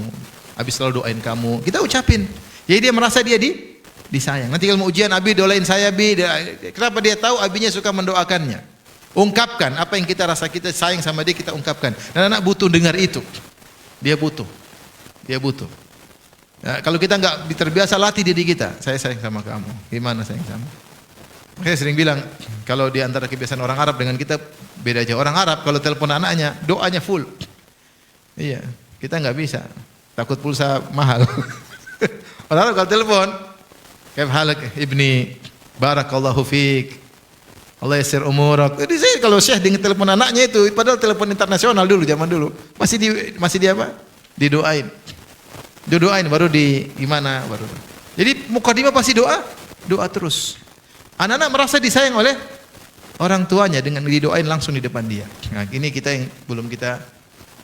Abi selalu doain kamu. Kita ucapin. Jadi dia merasa dia disayang. Nanti kalau mau ujian, Abi doain saya, Abi. Kenapa dia tahu Abinya suka mendoakannya? Ungkapkan apa yang kita rasa kita sayang sama dia, kita ungkapkan. Dan anak butuh dengar itu. Dia butuh. Ya, kalau kita nggak terbiasa, latih diri kita. Saya sayang sama kamu. Gimana sayang sama? Saya sering bilang, kalau di antara kebiasaan orang Arab dengan kita beda aja. Orang Arab kalau telepon anaknya, doanya full. Iya, kita nggak bisa. Takut pulsa mahal. Orang Arab kalau telepon, kaif halak ibni, barakallahu fiik, Allah yasir umurak. Jadi saya kalau Syekh dengan telepon anaknya itu, padahal telepon internasional dulu, zaman dulu, masih di apa? Didoain. Didoain baru gimana baru. Jadi mukadimah pasti doa terus. Anak-anak merasa disayang oleh orang tuanya dengan didoain langsung di depan dia. Nah, ini kita yang belum kita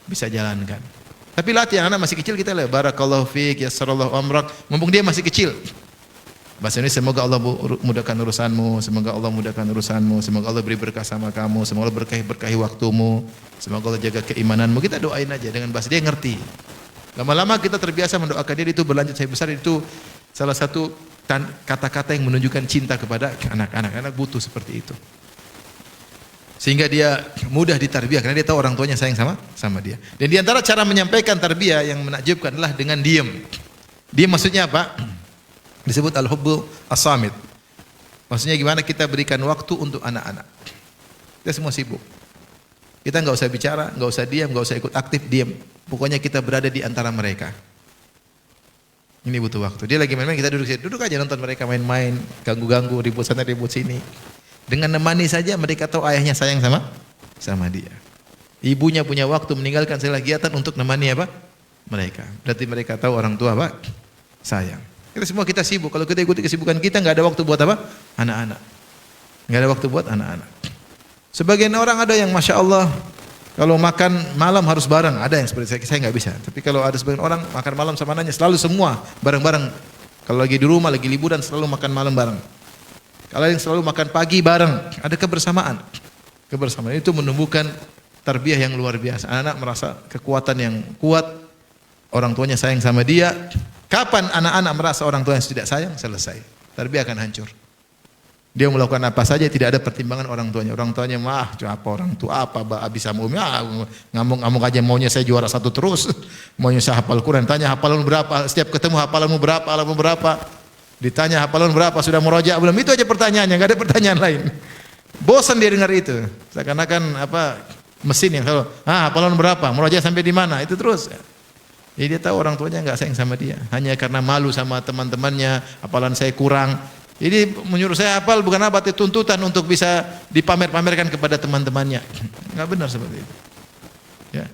bisa jalankan. Tapi latih anak masih kecil kita lihat barakallahu fiik, yassarallahu amrak. Mumpung dia masih kecil. Bahasa ini semoga Allah mudahkan urusanmu, semoga Allah mudahkan urusanmu, semoga Allah beri berkah sama kamu, semoga Allah berkahi waktumu, semoga Allah jaga keimananmu. Kita doain aja dengan bahasa dia ngerti. Lama-lama kita terbiasa mendoakan dia, itu berlanjut sampai besar. Itu salah satu kata-kata yang menunjukkan cinta kepada anak-anak. Anak butuh seperti itu. Sehingga dia mudah ditarbiyah karena dia tahu orang tuanya sayang sama dia. Dan di antara cara menyampaikan tarbiyah yang menakjubkan adalah dengan diam. Diam maksudnya apa? Disebut al-hubbu as-samit. Maksudnya gimana kita berikan waktu untuk anak-anak. Kita semua sibuk. Kita enggak usah bicara, enggak usah diam, enggak usah ikut aktif, diam. Pokoknya kita berada di antara mereka. Ini butuh waktu. Dia lagi main-main, kita duduk aja nonton mereka main-main, ganggu-ganggu, ribut sana ribut sini. Dengan nemani saja mereka tahu ayahnya sayang sama dia. Ibunya punya waktu meninggalkan segala kegiatan untuk nemani apa? Mereka. Berarti mereka tahu orang tua apa? Sayang. Kita sibuk. Kalau kita ikuti kesibukan kita, nggak ada waktu buat apa? Anak-anak. Nggak ada waktu buat anak-anak. Sebagian orang ada yang masya Allah, kalau makan malam harus bareng. Ada yang seperti saya nggak bisa. Tapi kalau ada sebagian orang makan malam sama anaknya selalu semua bareng-bareng. Kalau lagi di rumah, lagi liburan selalu makan malam bareng. Kalau yang selalu makan pagi bareng, ada kebersamaan. Kebersamaan itu menumbuhkan tarbiyah yang luar biasa. Anak merasa kekuatan yang kuat, orang tuanya sayang sama dia. Kapan anak-anak merasa orang tuanya tidak sayang, selesai. Tarbiyah akan hancur. Dia melakukan apa saja tidak ada pertimbangan orang tuanya. Orang tuanya apa orang tua apa bisa mau ngamuk-ngamuk aja maunya saya juara 1 terus. Maunya saya hafal Quran. Tanya hafalanmu berapa? Setiap ketemu hafalanmu berapa? Ditanya hafalanmu berapa? Sudah murojaah belum? Itu aja pertanyaannya, enggak ada pertanyaan lain. Bosan dia dengar itu. Seakan-akan mesin yang selalu, hafalanmu berapa? Murojaah sampai di mana? Itu terus. Jadi dia tahu orang tuanya enggak sayang sama dia. Hanya karena malu sama teman-temannya, hafalan saya kurang. Jadi menyuruh saya hafal bukan apa, itu tuntutan untuk bisa dipamer-pamerkan kepada teman-temannya. Enggak benar seperti itu. Ya.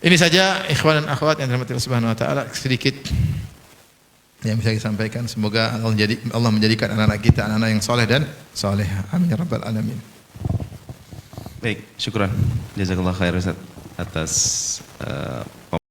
Ini saja ikhwan dan akhwat yang dirahmati Allah Subhanahu wa taala, sedikit yang bisa saya sampaikan. Semoga Allah menjadikan anak-anak kita anak-anak yang soleh dan solehah. Amin ya rabbal alamin. Baik, syukran. Jazakallah khair Ustaz atas